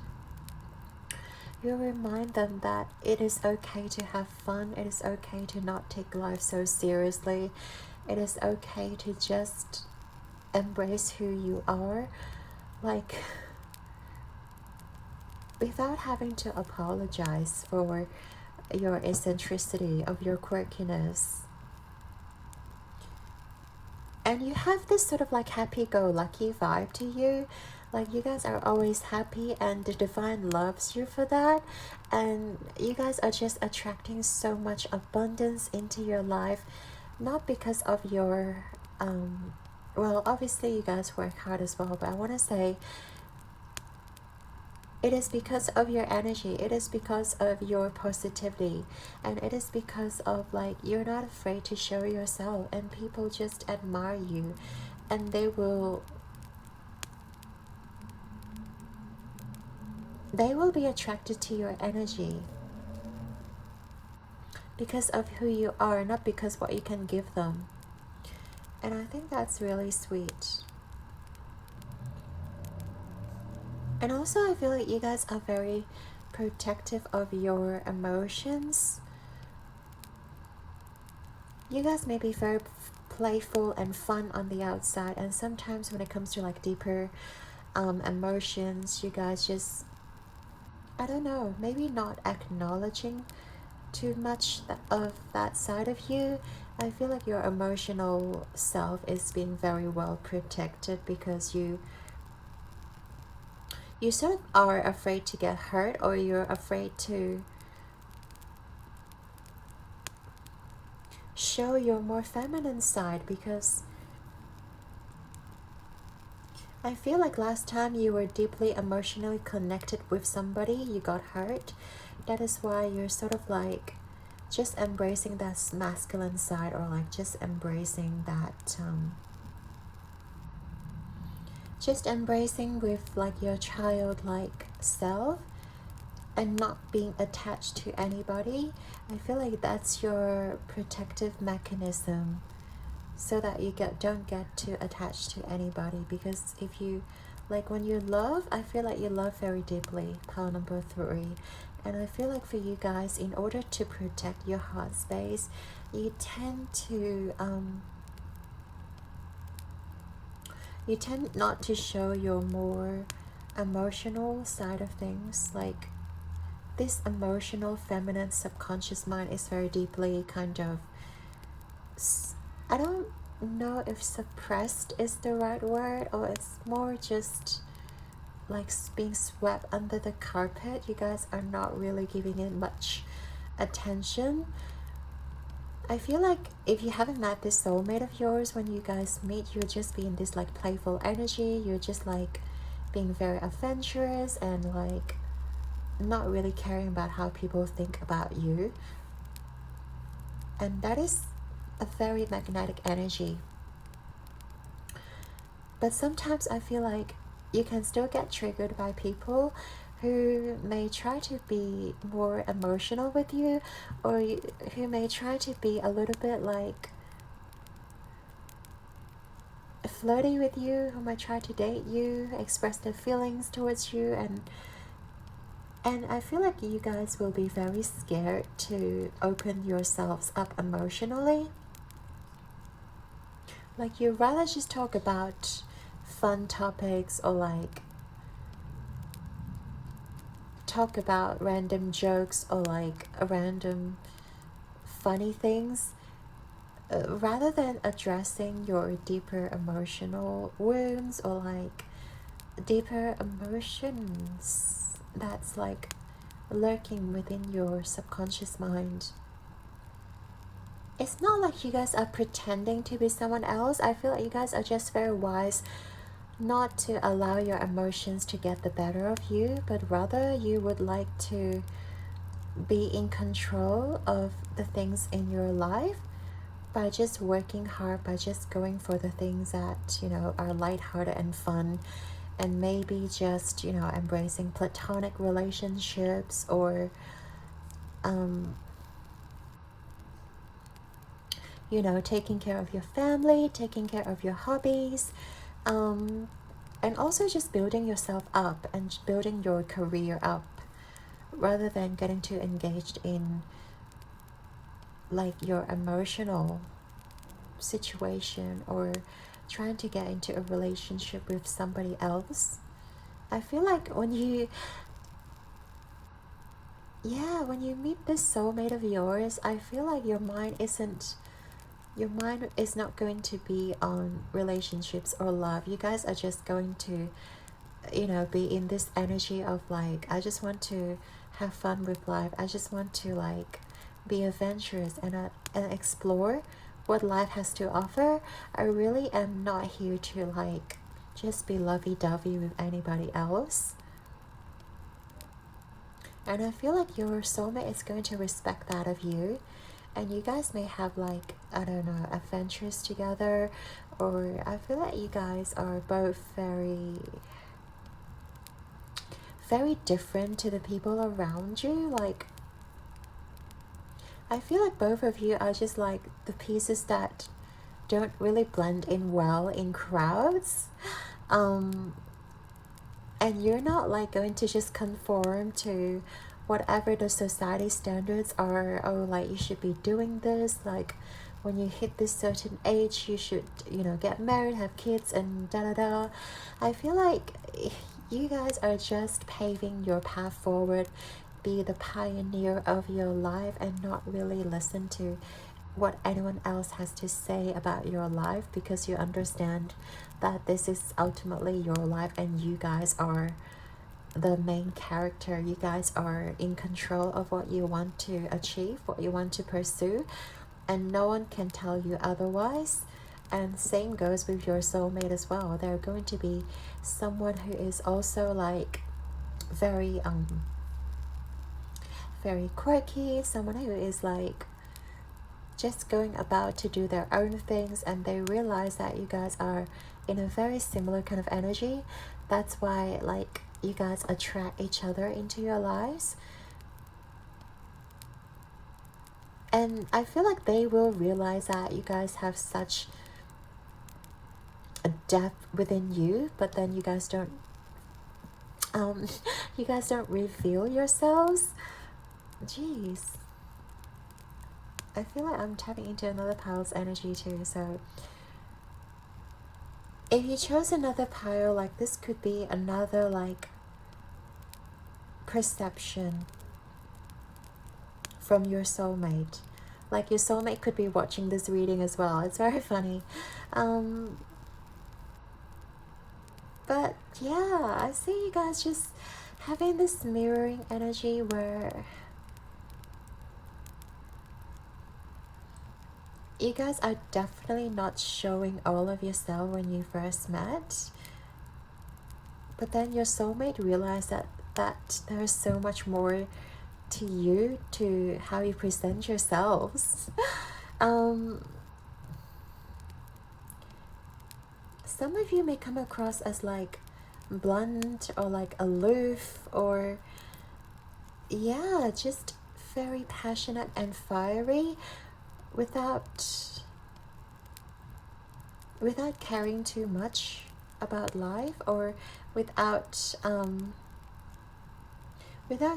them that it is okay to have fun. It is okay to not take life so seriously. It is okay to just embrace who you are, like, without having to apologize for your eccentricity, of your quirkiness. And you have this sort of like happy-go-lucky vibe to you. Like, you guys are always happy, and the divine loves you for that. And you guys are just attracting so much abundance into your life, not because of your well, obviously you guys work hard as well, but I want to say it is because of your energy. It is because of your positivity, and it is because of like, you're not afraid to show yourself, and people just admire you, and they will be attracted to your energy because of who you are, not because what you can give them. And I think that's really sweet. And also, I feel like you guys are very protective of your emotions. You guys may be very playful and fun on the outside, and sometimes when it comes to like deeper emotions, you guys just, I don't know, maybe not acknowledging too much of that side of you. I feel like your emotional self is being very well protected, because you sort of are afraid to get hurt, or you're afraid to show your more feminine side, because I feel like last time you were deeply emotionally connected with somebody, you got hurt. That is why you're sort of like just embracing that masculine side, or like just embracing that just embracing with like your childlike self, and not being attached to anybody. I feel like that's your protective mechanism, so that you don't get too attached to anybody. Because if you Like when you love, I feel like you love very deeply, pile number 3. And I feel like for you guys, in order to protect your heart space, you tend to not to show your more emotional side of things. Like this emotional feminine subconscious mind is very deeply kind of, I don't know if suppressed is the right word, or it's more just like being swept under the carpet. You guys are not really giving it much attention. I feel like if you haven't met this soulmate of yours, when you guys meet, you'll just be in this like playful energy. You're just like being very adventurous and like not really caring about how people think about you. And that is a very magnetic energy. But sometimes I feel like you can still get triggered by people who may try to be more emotional with you, or who may try to be a little bit like flirty with you, who might try to date you, express their feelings towards you, and I feel like you guys will be very scared to open yourselves up emotionally. Like you'd rather just talk about fun topics, or like talk about random jokes, or like a random funny things, rather than addressing your deeper emotional wounds, or like deeper emotions that's like lurking within your subconscious mind. It's not like you guys are pretending to be someone else. I feel like you guys are just very wise not to allow your emotions to get the better of you, but rather you would like to be in control of the things in your life by just working hard, by just going for the things that, you know, are lighthearted and fun, and maybe just, you know, embracing platonic relationships, or you know, taking care of your family, taking care of your hobbies, and also just building yourself up and building your career up, rather than getting too engaged in like your emotional situation, or trying to get into a relationship with somebody else. I feel like when you meet this soulmate of yours, I feel like your mind is not going to be on relationships or love. You guys are just going to, you know, be in this energy of like, I just want to have fun with life. I just want to like be adventurous and explore what life has to offer. I really am not here to like just be lovey-dovey with anybody else. And I feel like your soulmate is going to respect that of you. And you guys may have like, I don't know, adventures together. Or I feel like you guys are both very, very different to the people around you. Like, I feel like both of you are just like the pieces that don't really blend in well in crowds. And you're not like going to just conform to whatever the society standards are. Oh, like you should be doing this, like when you hit this certain age you should, you know, get married, have kids, and da da da. I feel like you guys are just paving your path forward, be the pioneer of your life, and not really listen to what anyone else has to say about your life, because you understand that this is ultimately your life and you guys are the main character. You guys are in control of what you want to achieve, what you want to pursue, and no one can tell you otherwise. And same goes with your soulmate as well. They're going to be someone who is also like very very quirky, someone who is like just going about to do their own things, and they realize that you guys are in a very similar kind of energy. That's why like you guys attract each other into your lives. And I feel like they will realize that you guys have such a depth within you, but then you guys don't you guys don't reveal yourselves. Jeez, I feel like I'm tapping into another pile's energy too. So if you chose another pile, like this could be another like perception from your soulmate. Like your soulmate could be watching this reading as well. It's very funny. But yeah, I see you guys just having this mirroring energy where you guys are definitely not showing all of yourself when you first met. But then your soulmate realized that there is so much more to you, to how you present yourselves. Some of you may come across as like blunt or like aloof, or yeah, just very passionate and fiery without caring too much about life, or without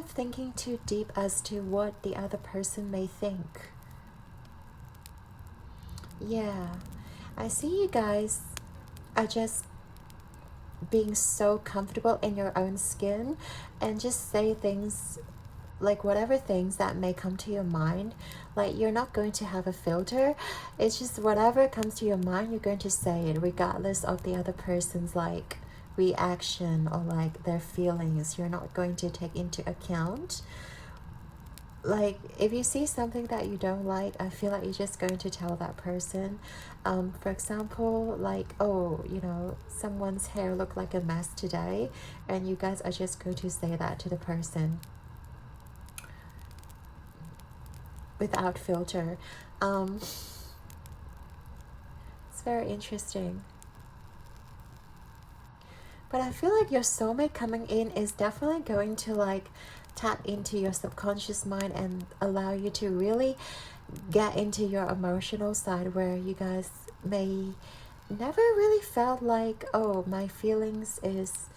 thinking too deep as to what the other person may think. Yeah, I see you guys are just being so comfortable in your own skin and just say things, like whatever things that may come to your mind. Like you're not going to have a filter. It's just whatever comes to your mind, you're going to say it regardless of the other person's like reaction or like their feelings. You're not going to take into account. Like if you see something that you don't like, I feel like you're just going to tell that person. For example, like, oh, you know, someone's hair looked like a mess today, and you guys are just going to say that to the person without filter. It's very interesting. But I feel like your soulmate coming in is definitely going to like tap into your subconscious mind and allow you to really get into your emotional side, where you guys may never really felt like, oh, my feelings is,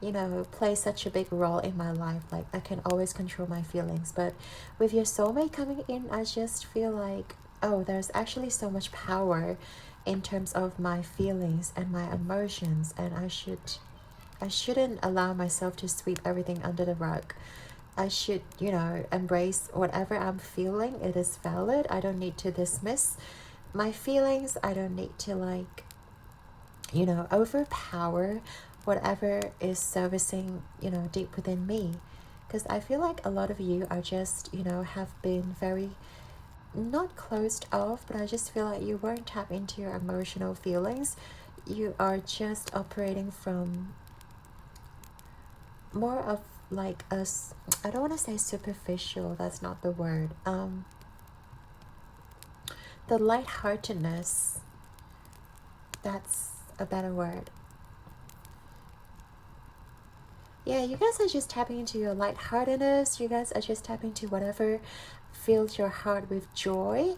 you know, play such a big role in my life, like I can always control my feelings. But with your soulmate coming in, I just feel like, oh, there's actually so much power in terms of my feelings and my emotions, and I shouldn't allow myself to sweep everything under the rug. I should, you know, embrace whatever I'm feeling. It is valid. I don't need to dismiss my feelings. I don't need to like, you know, overpower whatever is servicing, you know, deep within me. Because I feel like a lot of you are just, you know, have been very not closed off, but I just feel like you won't tap into your emotional feelings. You are just operating from more of like us. I don't want to say superficial, that's not the word. The lightheartedness, that's a better word. Yeah, you guys are just tapping into your lightheartedness. You guys are just tapping into whatever fills your heart with joy,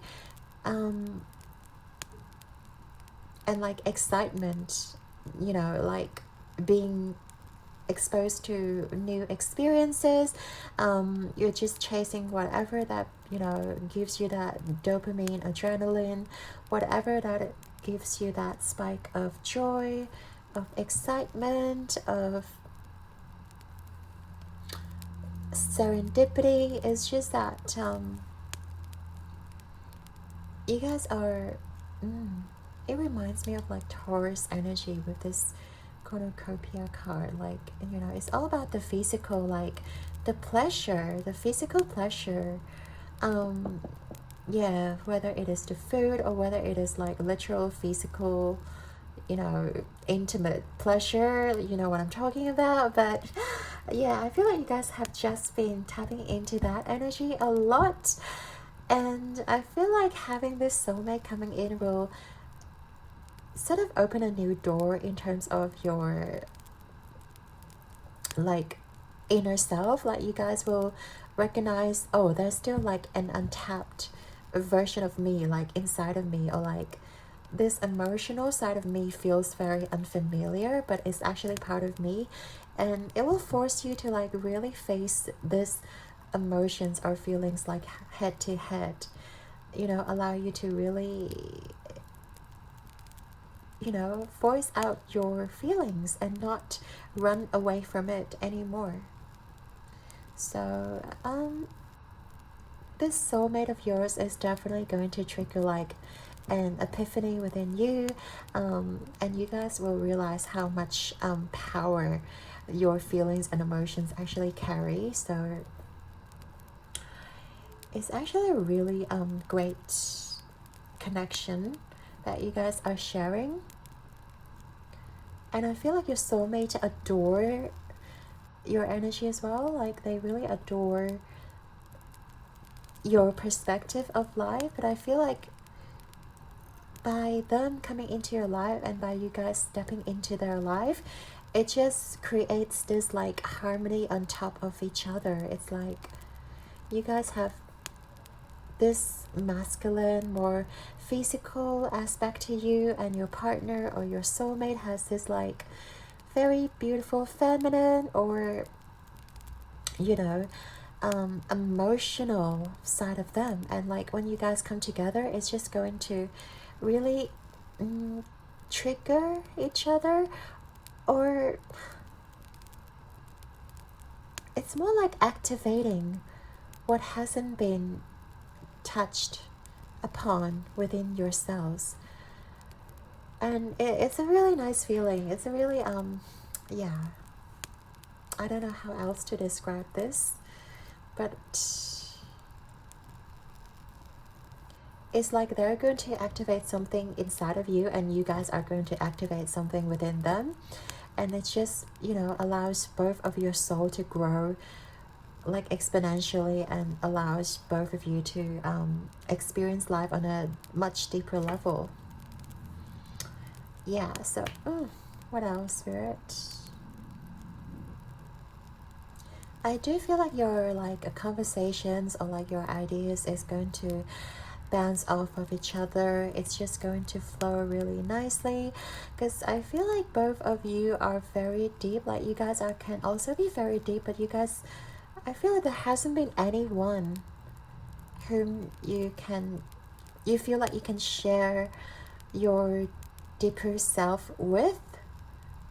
and like excitement, you know, like being exposed to new experiences. You're just chasing whatever that, you know, gives you that dopamine, adrenaline, whatever that it gives you that spike of joy, of excitement, of serendipity. It's just that you guys are it reminds me of like Taurus energy with this cornucopia card. Like, you know, it's all about the physical, like the pleasure, the physical pleasure. Yeah, whether it is the food or whether it is like literal physical, you know, intimate pleasure, you know what I'm talking about. But yeah, I feel like you guys have just been tapping into that energy a lot, and I feel like having this soulmate coming in will sort of open a new door in terms of your like inner self. Like you guys will recognize, oh, there's still like an untapped version of me like inside of me, or like this emotional side of me feels very unfamiliar, but it's actually part of me, and it will force you to like really face this emotions or feelings like head to head, you know, allow you to really, you know, voice out your feelings and not run away from it anymore. So this soulmate of yours is definitely going to trigger like an epiphany within you, and you guys will realize how much power your feelings and emotions actually carry. So it's actually a really great connection that you guys are sharing, and I feel like your soulmate adore your energy as well. Like they really adore your perspective of life. But I feel like by them coming into your life and by you guys stepping into their life, it just creates this like harmony on top of each other. It's like you guys have this masculine, more physical aspect to you, and your partner or your soulmate has this like very beautiful feminine or, you know, emotional side of them. And like when you guys come together, it's just going to really trigger each other, or it's more like activating what hasn't been touched upon within yourselves. And it's a really nice feeling. It's a really yeah, I don't know how else to describe this, but it's like they're going to activate something inside of you, and you guys are going to activate something within them, and it just, you know, allows both of your soul to grow like exponentially, and allows both of you to experience life on a much deeper level. Yeah, so what else, Spirit? I do feel like your like conversations or like your ideas is going to bounce off of each other. It's just going to flow really nicely, because I feel like both of you are very deep. Like you guys are can also be very deep, but you guys, I feel like there hasn't been anyone whom you feel like you can share your deeper self with.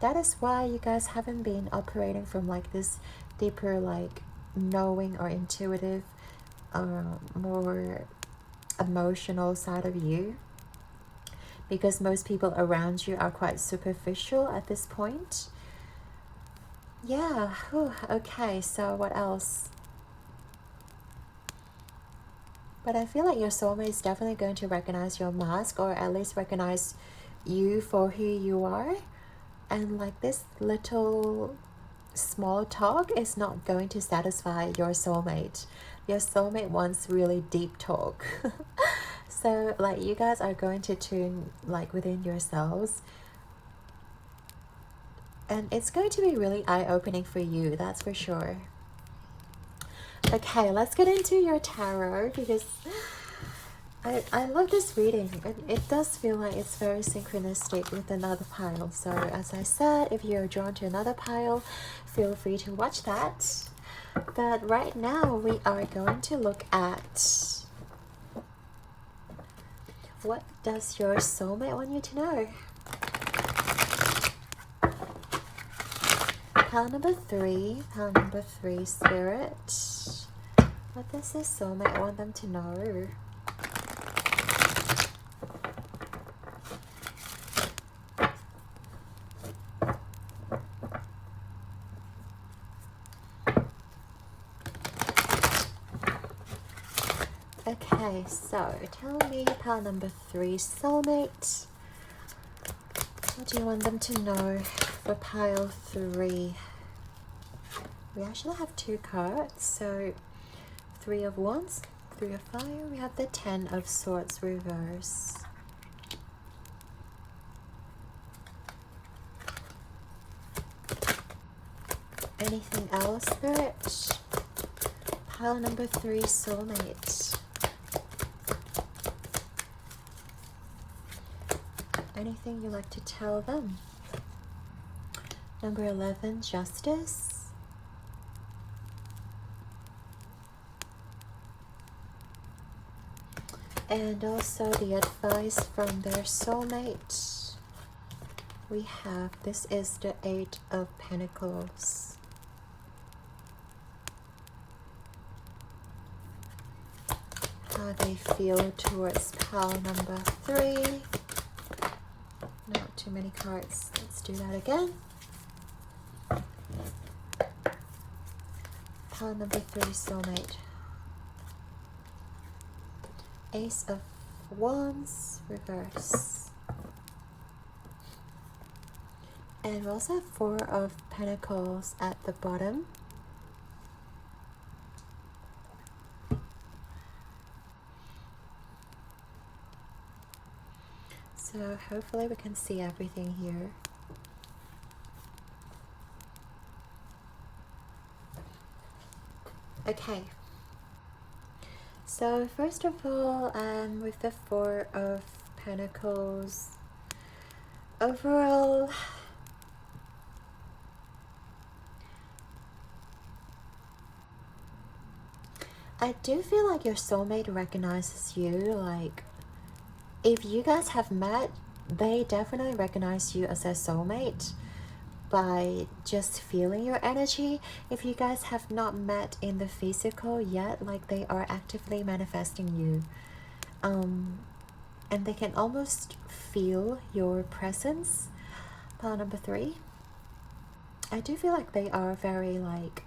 That is why you guys haven't been operating from like this deeper like knowing or intuitive more emotional side of you, because most people around you are quite superficial at this point. Yeah. Okay, so what else? But I feel like your soulmate is definitely going to recognize your mask, or at least recognize you for who you are. And like this little small talk is not going to satisfy your soulmate. Your soulmate wants really deep talk. So like you guys are going to tune like within yourselves, and it's going to be really eye-opening for you, that's for sure. Okay, let's get into your tarot, because I love this reading. It does feel like it's very synchronistic with another pile. So as I said, if you're drawn to another pile, feel free to watch that. But right now we are going to look at what does your soulmate want you to know. Pile number three, Spirit. What does this soulmate want them to know? Okay, so tell me, pile number three, soulmate. What do you want them to know for pile three? We actually have two cards, so Three of Wands, Three of Fire. We have the Ten of Swords reverse. Anything else, Spirit? Pile number three, soulmate. anything you like to tell them? Number 11, justice. And also the advice from their soulmate. We have, this is the 8 of Pentacles. How they feel towards pile number 3. Not too many cards. Let's do that again. Pile number 3, soulmate. Ace of Wands, reverse. And we also have 4 of Pentacles at the bottom. So hopefully we can see everything here. Okay. So first of all, with the 4 of Pentacles, overall, I do feel like your soulmate recognizes you. Like, if you guys have met, they definitely recognize you as a soulmate by just feeling your energy. If you guys have not met in the physical yet, like, they are actively manifesting you. And they can almost feel your presence. Pile number 3. I do feel like they are very, like,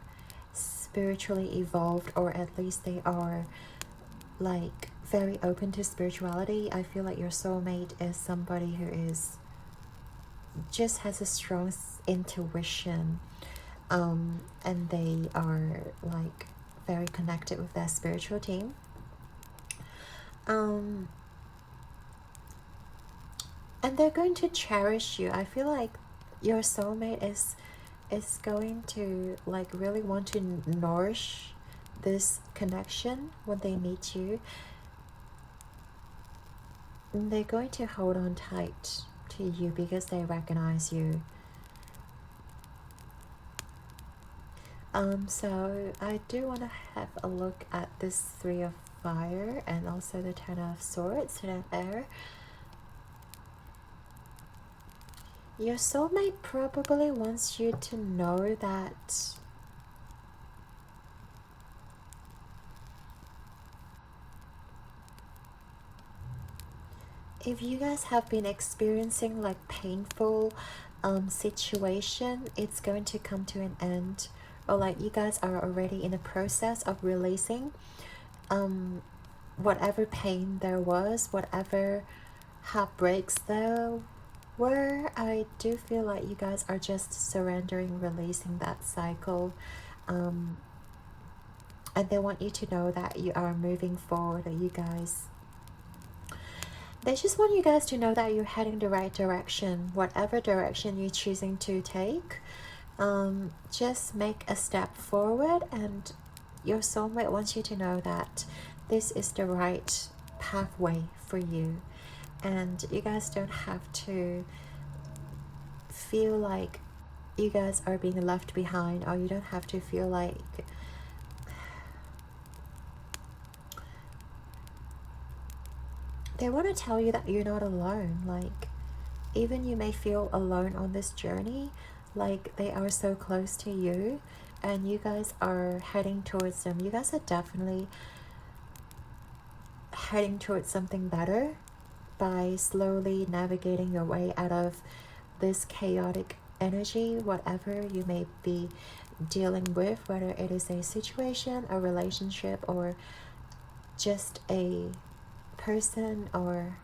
spiritually evolved, or at least they are, like, very open to spirituality. I feel like your soulmate is somebody who is just has a strong intuition, and they are, like, very connected with their spiritual team. And they're going to cherish you. I feel like your soulmate is going to, like, really want to nourish this connection when they meet you. And they're going to hold on tight to you because they recognize you. So I do want to have a look at this 3 of Fire and also the 10 of Swords, 10 of Air. Your soulmate probably wants you to know that if you guys have been experiencing, like, painful situation, it's going to come to an end, or, like, you guys are already in the process of releasing whatever pain there was, whatever heartbreaks there were. I do feel like you guys are just surrendering, releasing that cycle, and they want you to know that you are moving forward, that you guys, they just want you guys to know that you're heading the right direction. Whatever direction you're choosing to take, just make a step forward, and your soulmate wants you to know that this is the right pathway for you. And you guys don't have to feel like you guys are being left behind, or you don't have to feel like they want to tell you that you're not alone. Like, even you may feel alone on this journey, like, they are so close to you and you guys are heading towards them. You guys are definitely heading towards something better by slowly navigating your way out of this chaotic energy, whatever you may be dealing with, whether it is a situation, a relationship, or just a person, or,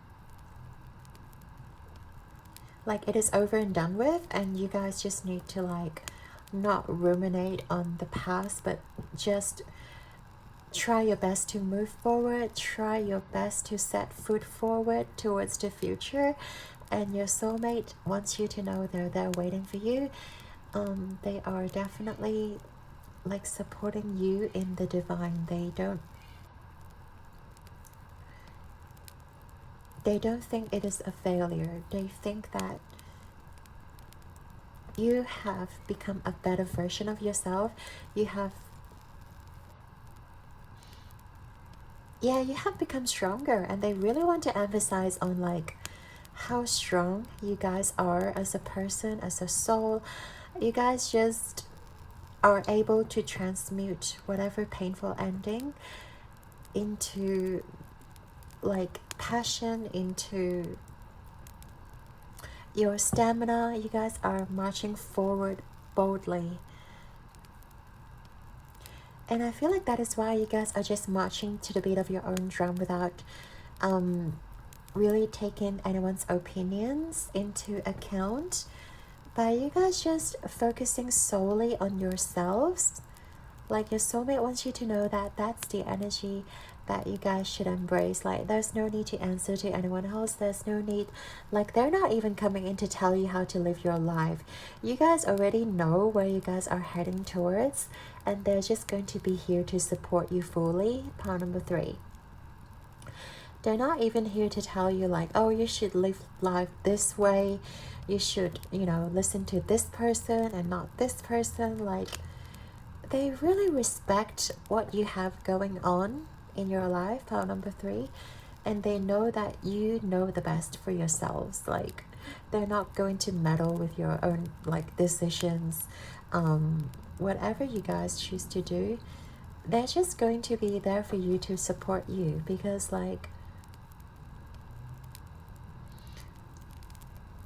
like, it is over and done with, and you guys just need to, like, not ruminate on the past, but just try your best to move forward, try your best to set foot forward towards the future. And your soulmate wants you to know they're there waiting for you. They are definitely, like, supporting you in the divine. They don't, they don't think it is a failure. They think that you have become a better version of yourself. You have, yeah, you have become stronger, and they really want to emphasize on like how strong you guys are as a person, as a soul. You guys just are able to transmute whatever painful ending into like passion, into your stamina. You guys are marching forward boldly. And I feel like that is why you guys are just marching to the beat of your own drum without really taking anyone's opinions into account. But you guys just focusing solely on yourselves. Like your soulmate wants you to know that that's the energy that you guys should embrace. Like there's no need to answer to anyone else. There's no need, like they're not even coming in to tell you how to live your life. You guys already know where you guys are heading towards, and they're just going to be here to support you fully. Pile number 3. They're not even here to tell you like, oh, you should live life this way. You should, you know, listen to this person and not this person. Like, they really respect what you have going on in your life, pile number 3. And they know that you know the best for yourselves. Like, they're not going to meddle with your own, like, decisions. Whatever you guys choose to do, they're just going to be there for you to support you. Because, like,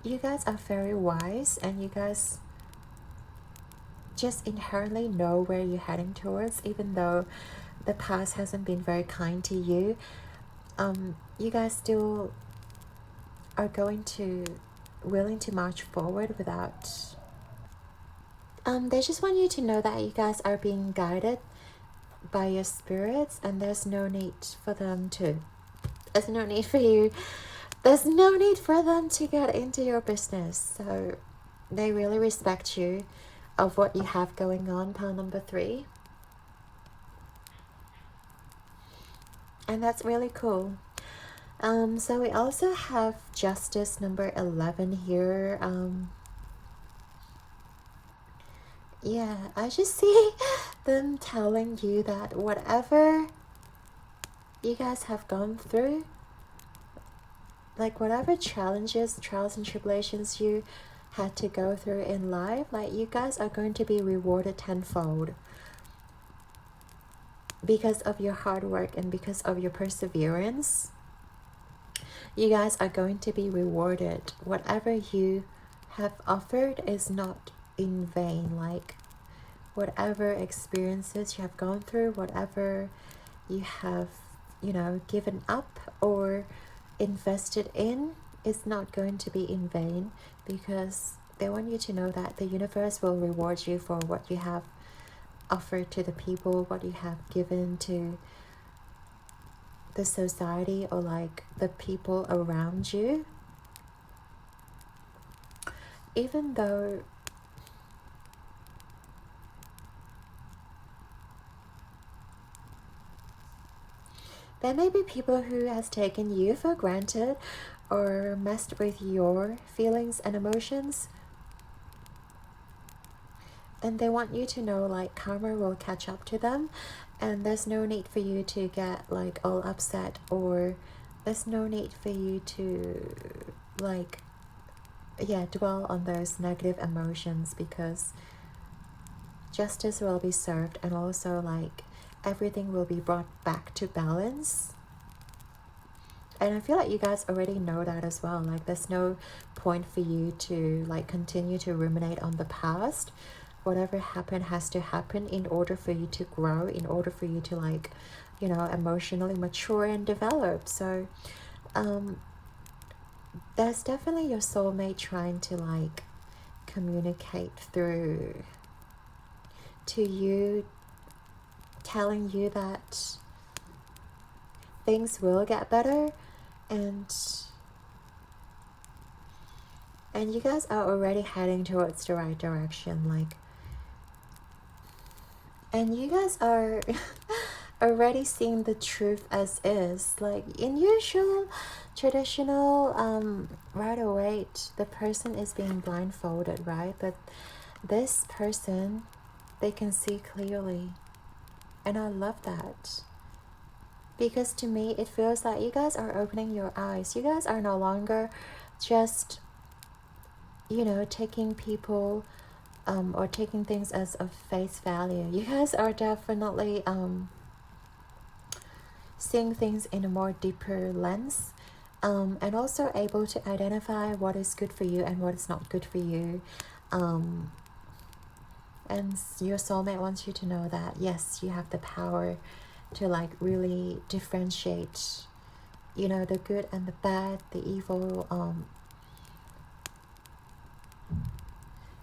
you guys are very wise, and you guys just inherently know where you're heading towards, even though the past hasn't been very kind to you. You guys still are willing to march forward without they just want you to know that you guys are being guided by your spirits, and there's no need for them to there's no need for them to get into your business. So they really respect you of what you have going on, pile number 3. And that's really cool. So we also have Justice number 11 here. Yeah, I just see them telling you that whatever you guys have gone through, like whatever trials and tribulations you had to go through in life, like you guys are going to be rewarded tenfold because of your hard work and because of your perseverance. You guys are going to be rewarded. Whatever you have offered is not in vain. Like whatever experiences you have gone through, whatever you have, you know, given up or invested in is not going to be in vain, because they want you to know that the universe will reward you for what you have offered to the people, what you have given to the society or like the people around you. Even though there may be people who has taken you for granted or messed with your feelings and emotions, and they want you to know like karma will catch up to them, and there's no need for you to get like all upset, or there's no need for you to like dwell on those negative emotions, because justice will be served, and also like everything will be brought back to balance. And I feel like you guys already know that as well. Like there's no point for you to like continue to ruminate on the past. Whatever happened has to happen in order for you to grow, in order for you to like, you know, emotionally mature and develop. So there's definitely your soulmate trying to like communicate through to you, telling you that things will get better, and you guys are already heading towards the right direction. Like, and you guys are already seeing the truth as is. Like in usual traditional right away the person is being blindfolded, right? But this person, they can see clearly, and I love that. Because to me it feels like you guys are opening your eyes. You guys are no longer just, you know, taking people or taking things as of face value. You guys are definitely seeing things in a more deeper lens, and also able to identify what is good for you and what is not good for you. And your soulmate wants you to know that yes, you have the power to like really differentiate, you know, the good and the bad, the evil.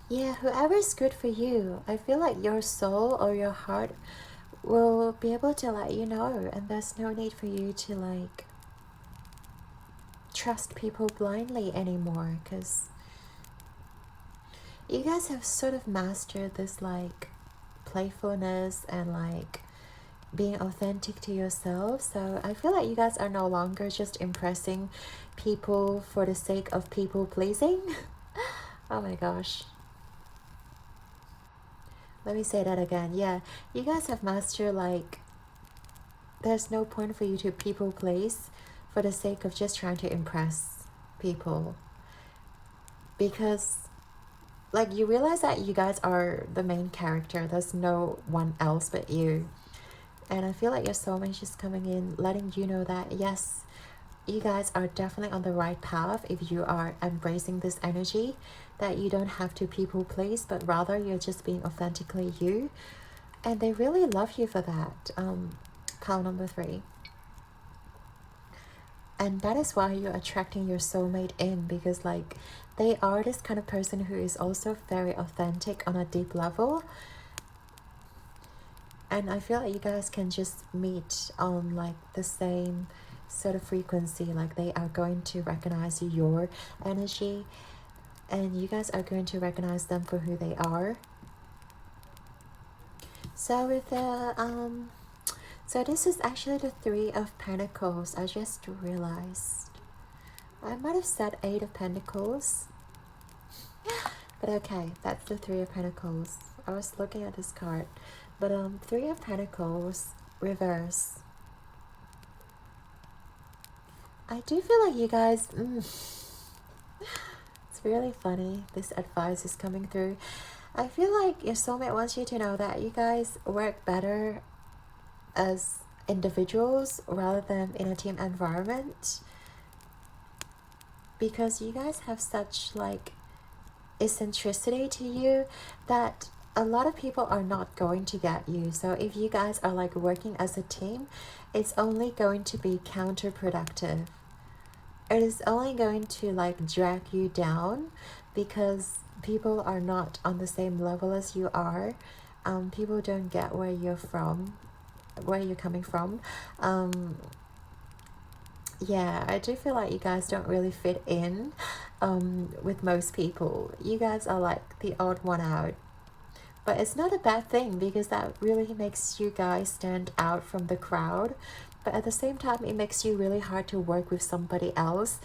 Yeah, whoever is good for you, I feel like your soul or your heart will be able to let you know, and there's no need for you to like trust people blindly anymore, because you guys have sort of mastered this like playfulness and like being authentic to yourself. So I feel like you guys are no longer just impressing people for the sake of people pleasing. Oh my gosh, let me say that again. Yeah, you guys have mastered like there's no point for you to people please for the sake of just trying to impress people, because like you realize that you guys are the main character. There's no one else but you. And I feel like your soulmate is just coming in letting you know that yes, you guys are definitely on the right path if you are embracing this energy, that you don't have to people please, but rather you're just being authentically you, and they really love you for that. Pile number 3. And that is why you're attracting your soulmate in, because like they are this kind of person who is also very authentic on a deep level. And I feel like you guys can just meet on like the same sort of frequency. Like they are going to recognize your energy, and you guys are going to recognize them for who they are. So with the so this is actually the 3 of Pentacles. I just realized I might have said 8 of Pentacles, but okay, that's the 3 of Pentacles. I was looking at this card, but 3 of Pentacles reverse. I do feel like you guys it's really funny, this advice is coming through. I feel like your soulmate wants you to know that you guys work better as individuals rather than in a team environment, because you guys have such like eccentricity to you that a lot of people are not going to get you. So if you guys are like working as a team, it's only going to be counterproductive. It is only going to like drag you down, because people are not on the same level as you are. People don't get where you're coming from. Yeah, I do feel like you guys don't really fit in with most people. You guys are like the odd one out. But it's not a bad thing, because that really makes you guys stand out from the crowd. But at the same time, it makes you really hard to work with somebody else,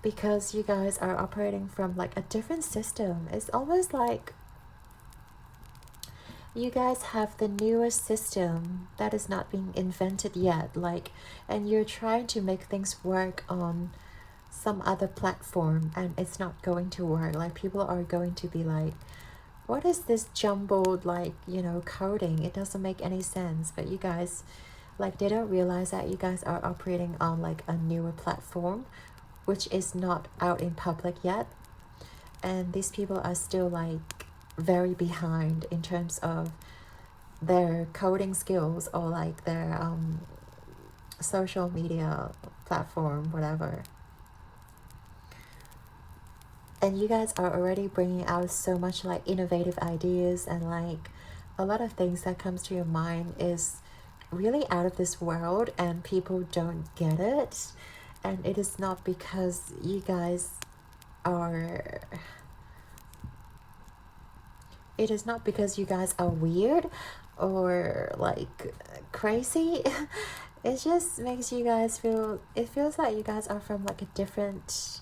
because you guys are operating from like a different system. It's almost like you guys have the newest system that is not being invented yet, like, and you're trying to make things work on some other platform, and it's not going to work. Like people are going to be like, what is this jumbled like, you know, coding? It doesn't make any sense. But you guys, like, they don't realize that you guys are operating on like a newer platform, which is not out in public yet, and these people are still like very behind in terms of their coding skills, or like their social media platform, whatever. And you guys are already bringing out so much like innovative ideas, and like a lot of things that comes to your mind is really out of this world, and people don't get it. And it is not because you guys are, it is not because you guys are weird, or like crazy. It just makes you guys feel, it feels like you guys are from like a different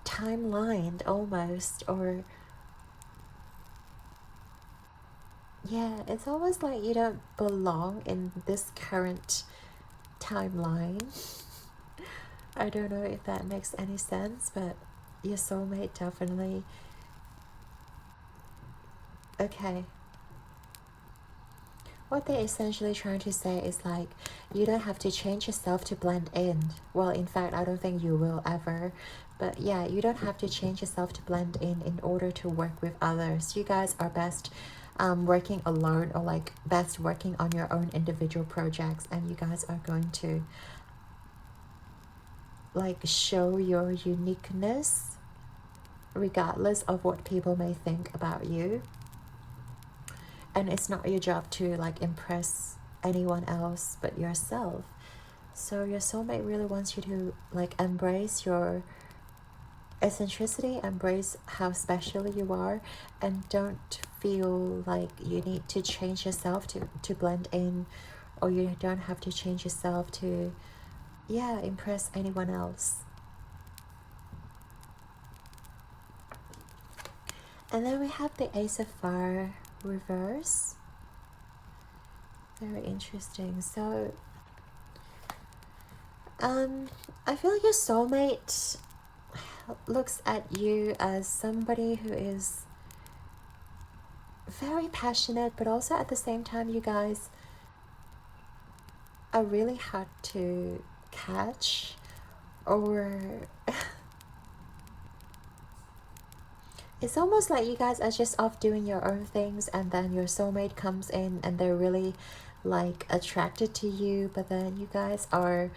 timeline almost, or yeah, it's almost like you don't belong in this current timeline. I don't know if that makes any sense, but your soulmate definitely. Okay. What they're essentially trying to say is like, you don't have to change yourself to blend in. Well, in fact, I don't think you will ever. But yeah, you don't have to change yourself to blend in order to work with others. You guys are best working alone, or like best working on your own individual projects, and you guys are going to like show your uniqueness regardless of what people may think about you. And it's not your job to like impress anyone else but yourself. So your soulmate really wants you to like embrace your eccentricity, embrace how special you are, and don't feel like you need to change yourself to blend in, or you don't have to change yourself to, yeah, impress anyone else. And then we have the Ace of Fire reverse. Very interesting. So I feel like your soulmate looks at you as somebody who is very passionate, but also at the same time you guys are really hard to catch, or it's almost like you guys are just off doing your own things, and then your soulmate comes in and they're really like attracted to you, but then you guys are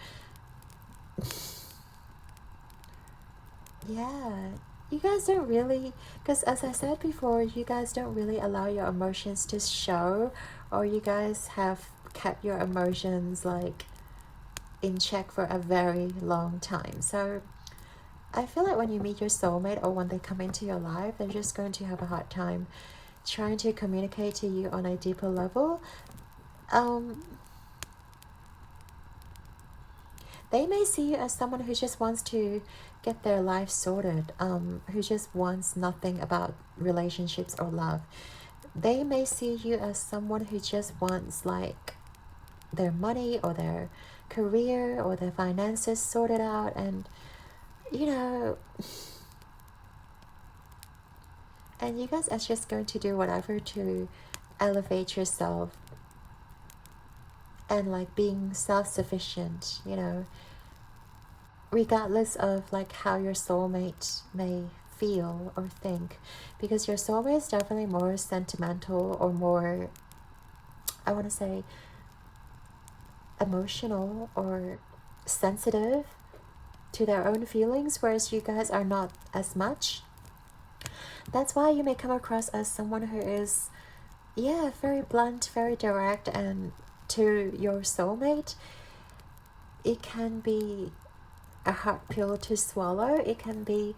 yeah, you guys don't really, because as I said before, you guys don't really allow your emotions to show, or you guys have kept your emotions like in check for a very long time. So I feel like when you meet your soulmate, or when they come into your life, they're just going to have a hard time trying to communicate to you on a deeper level. They may see you as someone who just wants to get their life sorted, who just wants nothing about relationships or love. They may see you as someone who just wants like their money or their career or their finances sorted out, and you know, and you guys are just going to do whatever to elevate yourself and like being self-sufficient, you know, regardless of like how your soulmate may feel or think, because your soulmate is definitely more sentimental, or more, I want to say, emotional or sensitive to their own feelings, whereas you guys are not as much. That's why you may come across as someone who is, yeah, very blunt, very direct, and to your soulmate it can be a hard pill to swallow. It can be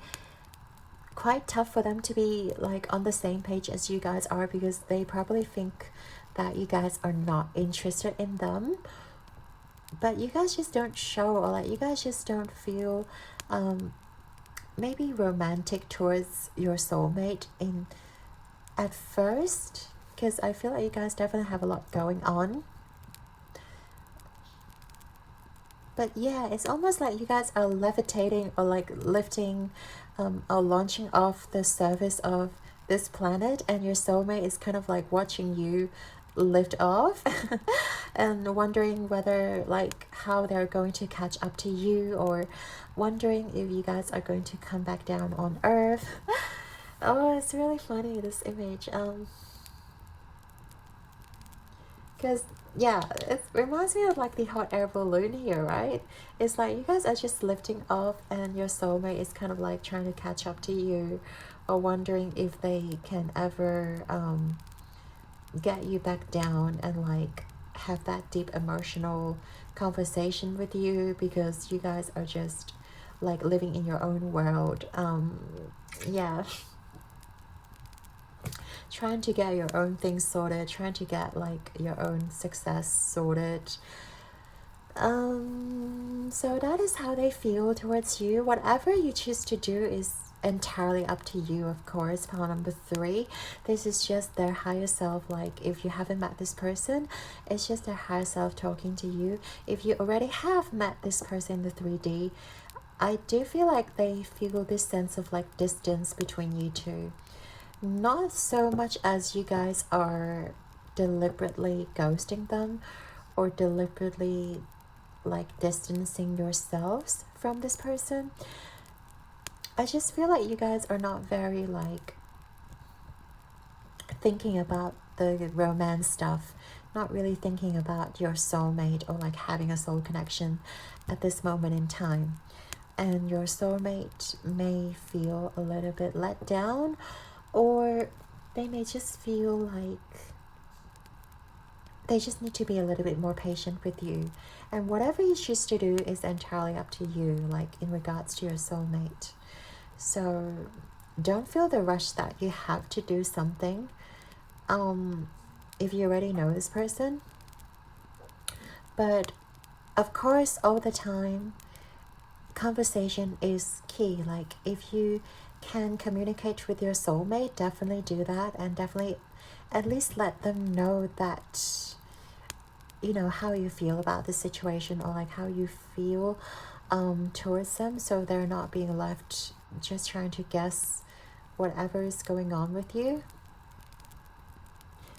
quite tough for them to be like on the same page as you guys are, because they probably think that you guys are not interested in them, but you guys just don't show, or like you guys just don't feel maybe romantic towards your soulmate in at first, because I feel like you guys definitely have a lot going on. But yeah, it's almost like you guys are levitating, or like lifting or launching off the surface of this planet, and your soulmate is kind of like watching you lift off and wondering whether like how they're going to catch up to you, or wondering if you guys are going to come back down on earth. Oh, it's really funny, this image. Because yeah, it reminds me of like the hot air balloon here, right? It's like you guys are just lifting off, and your soulmate is kind of like trying to catch up to you, or wondering if they can ever get you back down and like have that deep emotional conversation with you, because you guys are just like living in your own world. Yeah, trying to get your own things sorted, trying to get like your own success sorted. So that is how they feel towards you. Whatever you choose to do is entirely up to you, of course. Pile number 3, this is just their higher self. Like if you haven't met this person, it's just their higher self talking to you. If you already have met this person in the 3D, I do feel like they feel this sense of like distance between you two. Not so much as you guys are deliberately ghosting them or deliberately like distancing yourselves from this person. I just feel like you guys are not very like thinking about the romance stuff, not really thinking about your soulmate or like having a soul connection at this moment in time. And your soulmate may feel a little bit let down, or they may just feel like they just need to be a little bit more patient with you. And whatever you choose to do is entirely up to you, like in regards to your soulmate. So don't feel the rush that you have to do something if you already know this person. But of course, all the time, conversation is key. Like if you can communicate with your soulmate, definitely do that, and definitely at least let them know that, you know, how you feel about the situation, or like how you feel towards them, so they're not being left just trying to guess whatever is going on with you.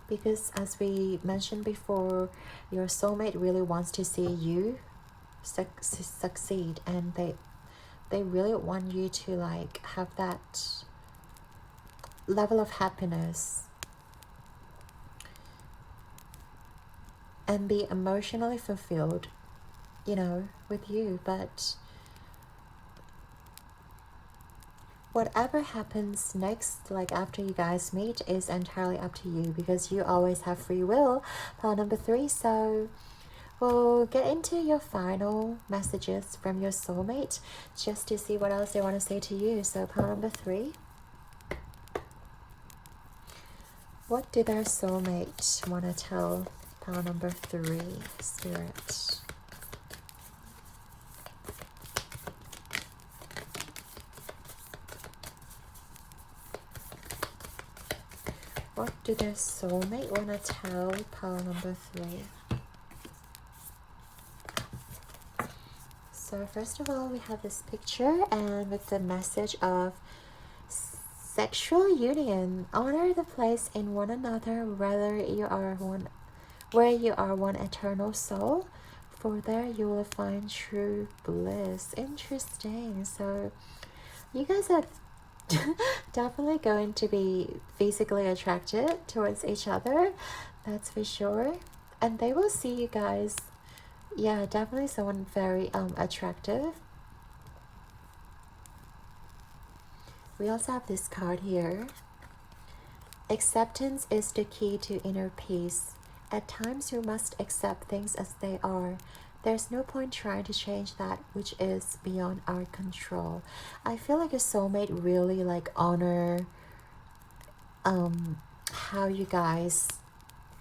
Because as we mentioned before, your soulmate really wants to see you succeed, and they really want you to like have that level of happiness and be emotionally fulfilled, you know, with you. But whatever happens next, like after you guys meet, is entirely up to you, because you always have free will. Pile number 3. So we'll get into your final messages from your soulmate just to see what else they want to say to you. So pile number 3. What do their soulmate want to tell pile number 3, Spirit? What do their soulmate want to tell pile number 3? So first of all, we have this picture, and with the message of sexual union. Honor the place in one another, where you are one eternal soul, for there you will find true bliss. Interesting. So you guys are definitely going to be physically attracted towards each other, that's for sure. And they will see you guys, yeah, definitely someone very attractive. We also have this card here. Acceptance is the key to inner peace. At times you must accept things as they are. There's no point trying to change that which is beyond our control. I feel like your soulmate really like honor how you guys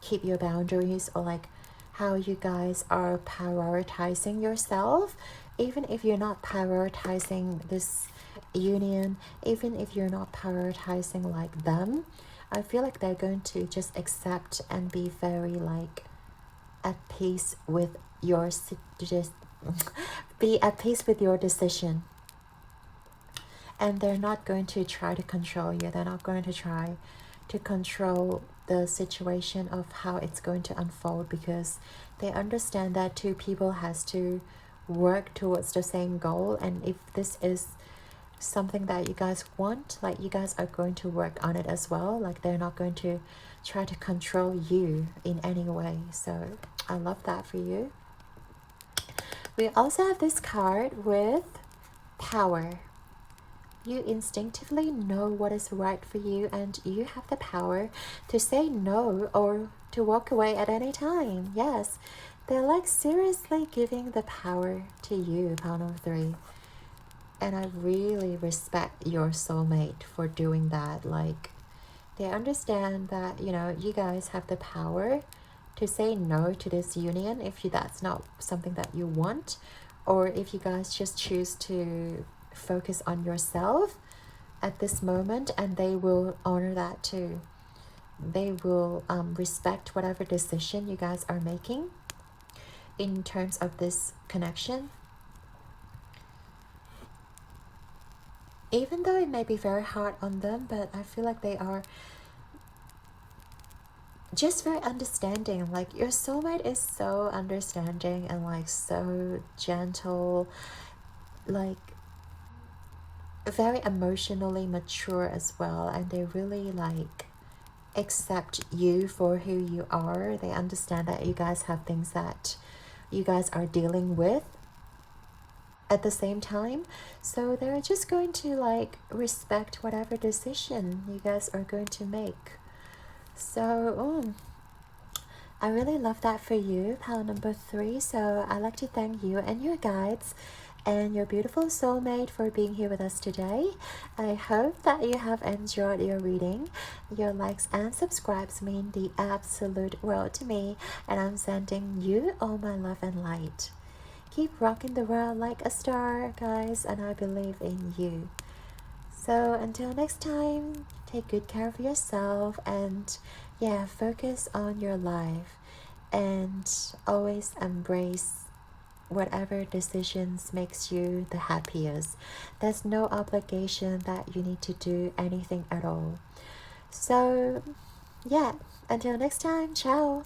keep your boundaries, or like how you guys are prioritizing yourself, even if you're not prioritizing this union, even if you're not prioritizing like them. I feel like they're going to just accept and be very like at peace with your just be at peace with your decision. And they're not going to try to control you. They're not going to try to control the situation of how it's going to unfold, because they understand that two people has to work towards the same goal. And if this is something that you guys want, like you guys are going to work on it as well. Like they're not going to try to control you in any way. So I love that for you. We also have this card with power. You instinctively know what is right for you, and you have the power to say no or to walk away at any time. Yes, they're like seriously giving the power to you, pile number 3. And I really respect your soulmate for doing that. Like They understand that, you know, you guys have the power to say no to this union if that's not something that you want, or if you guys just choose to focus on yourself at this moment, and they will honor that too. They will respect whatever decision you guys are making in terms of this connection. Even though it may be very hard on them, but I feel like they are just very understanding. Like, your soulmate is so understanding and like so gentle, like very emotionally mature as well, and they really like accept you for who you are. They understand that you guys have things that you guys are dealing with at the same time, so they're just going to like respect whatever decision you guys are going to make. So I really love that for you, pile number 3. So I'd like to thank you and your guides and your beautiful soulmate for being here with us today. I hope that you have enjoyed your reading. Your likes and subscribes mean the absolute world to me, and I'm sending you all my love and light. Keep rocking the world like a star, guys, and I believe in you. So until next time, take good care of yourself, and yeah, focus on your life and always embrace whatever decisions makes you the happiest. There's no obligation that you need to do anything at all. So yeah, until next time, ciao.